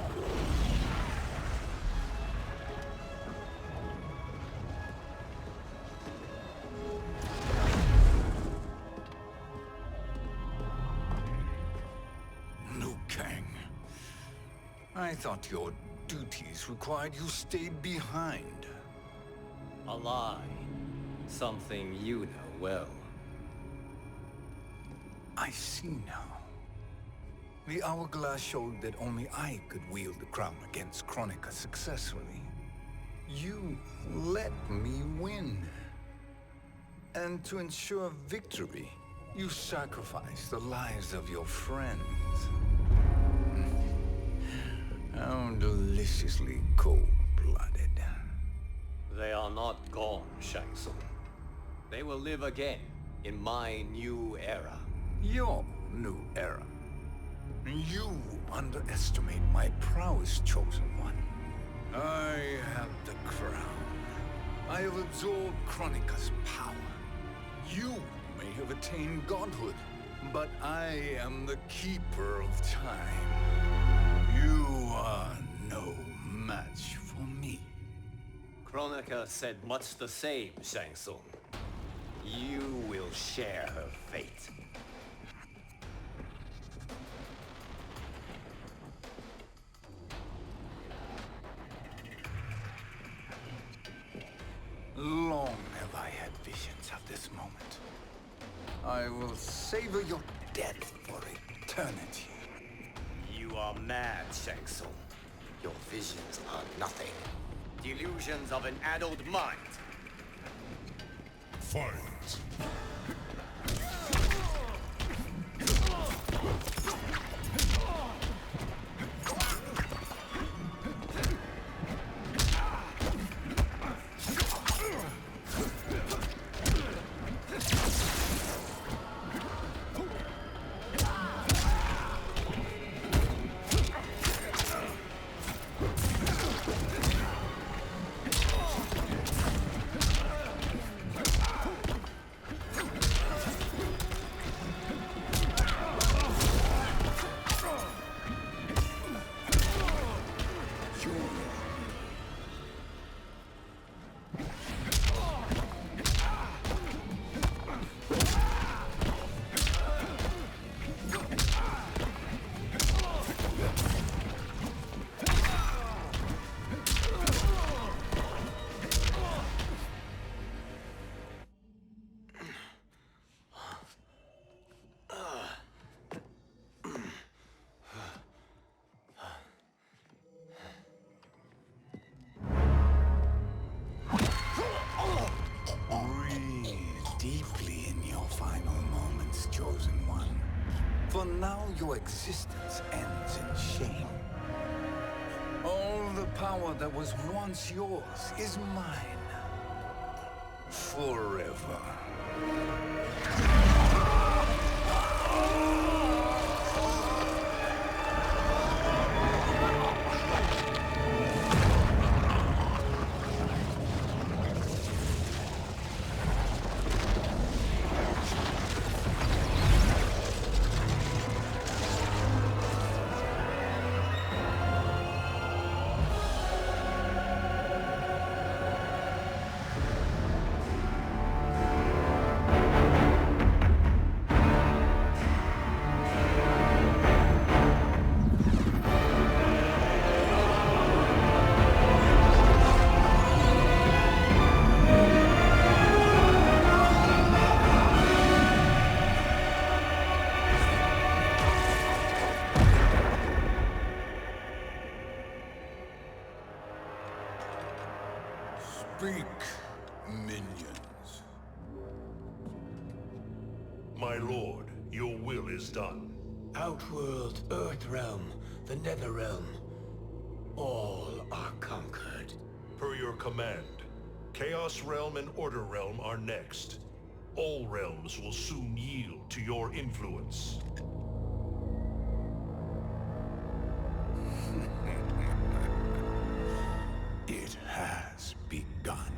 D: Liu Kang. I thought your duties required you stayed behind.
C: A lie. Something you know well.
D: I see now. The hourglass showed that only I could wield the crown against Kronika successfully. You let me win. And to ensure victory, you sacrificed the lives of your friends. How deliciously cold-blooded.
C: They are not gone, Shang Tsung. They will live again in my new era.
D: Your new era. You underestimate my prowess, Chosen One. I have the crown. I have absorbed Kronika's power. You may have attained godhood, but I am the keeper of time. You are no match for me.
C: Kronika said much the same, Shang Tsung. You will share her fate.
D: Long have I had visions of this moment. I will savor your death for eternity.
C: You are mad, Shang Tsung. Your visions are nothing. Delusions of an addled mind.
G: Fight!
D: For now, your existence ends in shame. All the power that was once yours is mine. Forever. Speak, minions.
A: My lord, your will is done.
Q: Outworld, Earthrealm, the Netherrealm. All are conquered.
A: Per your command, Chaos Realm and Order Realm are next. All realms will soon yield to your influence.
D: It has begun.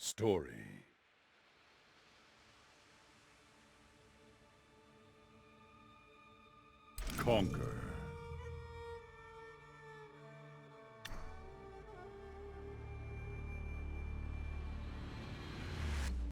G: story. Conquer.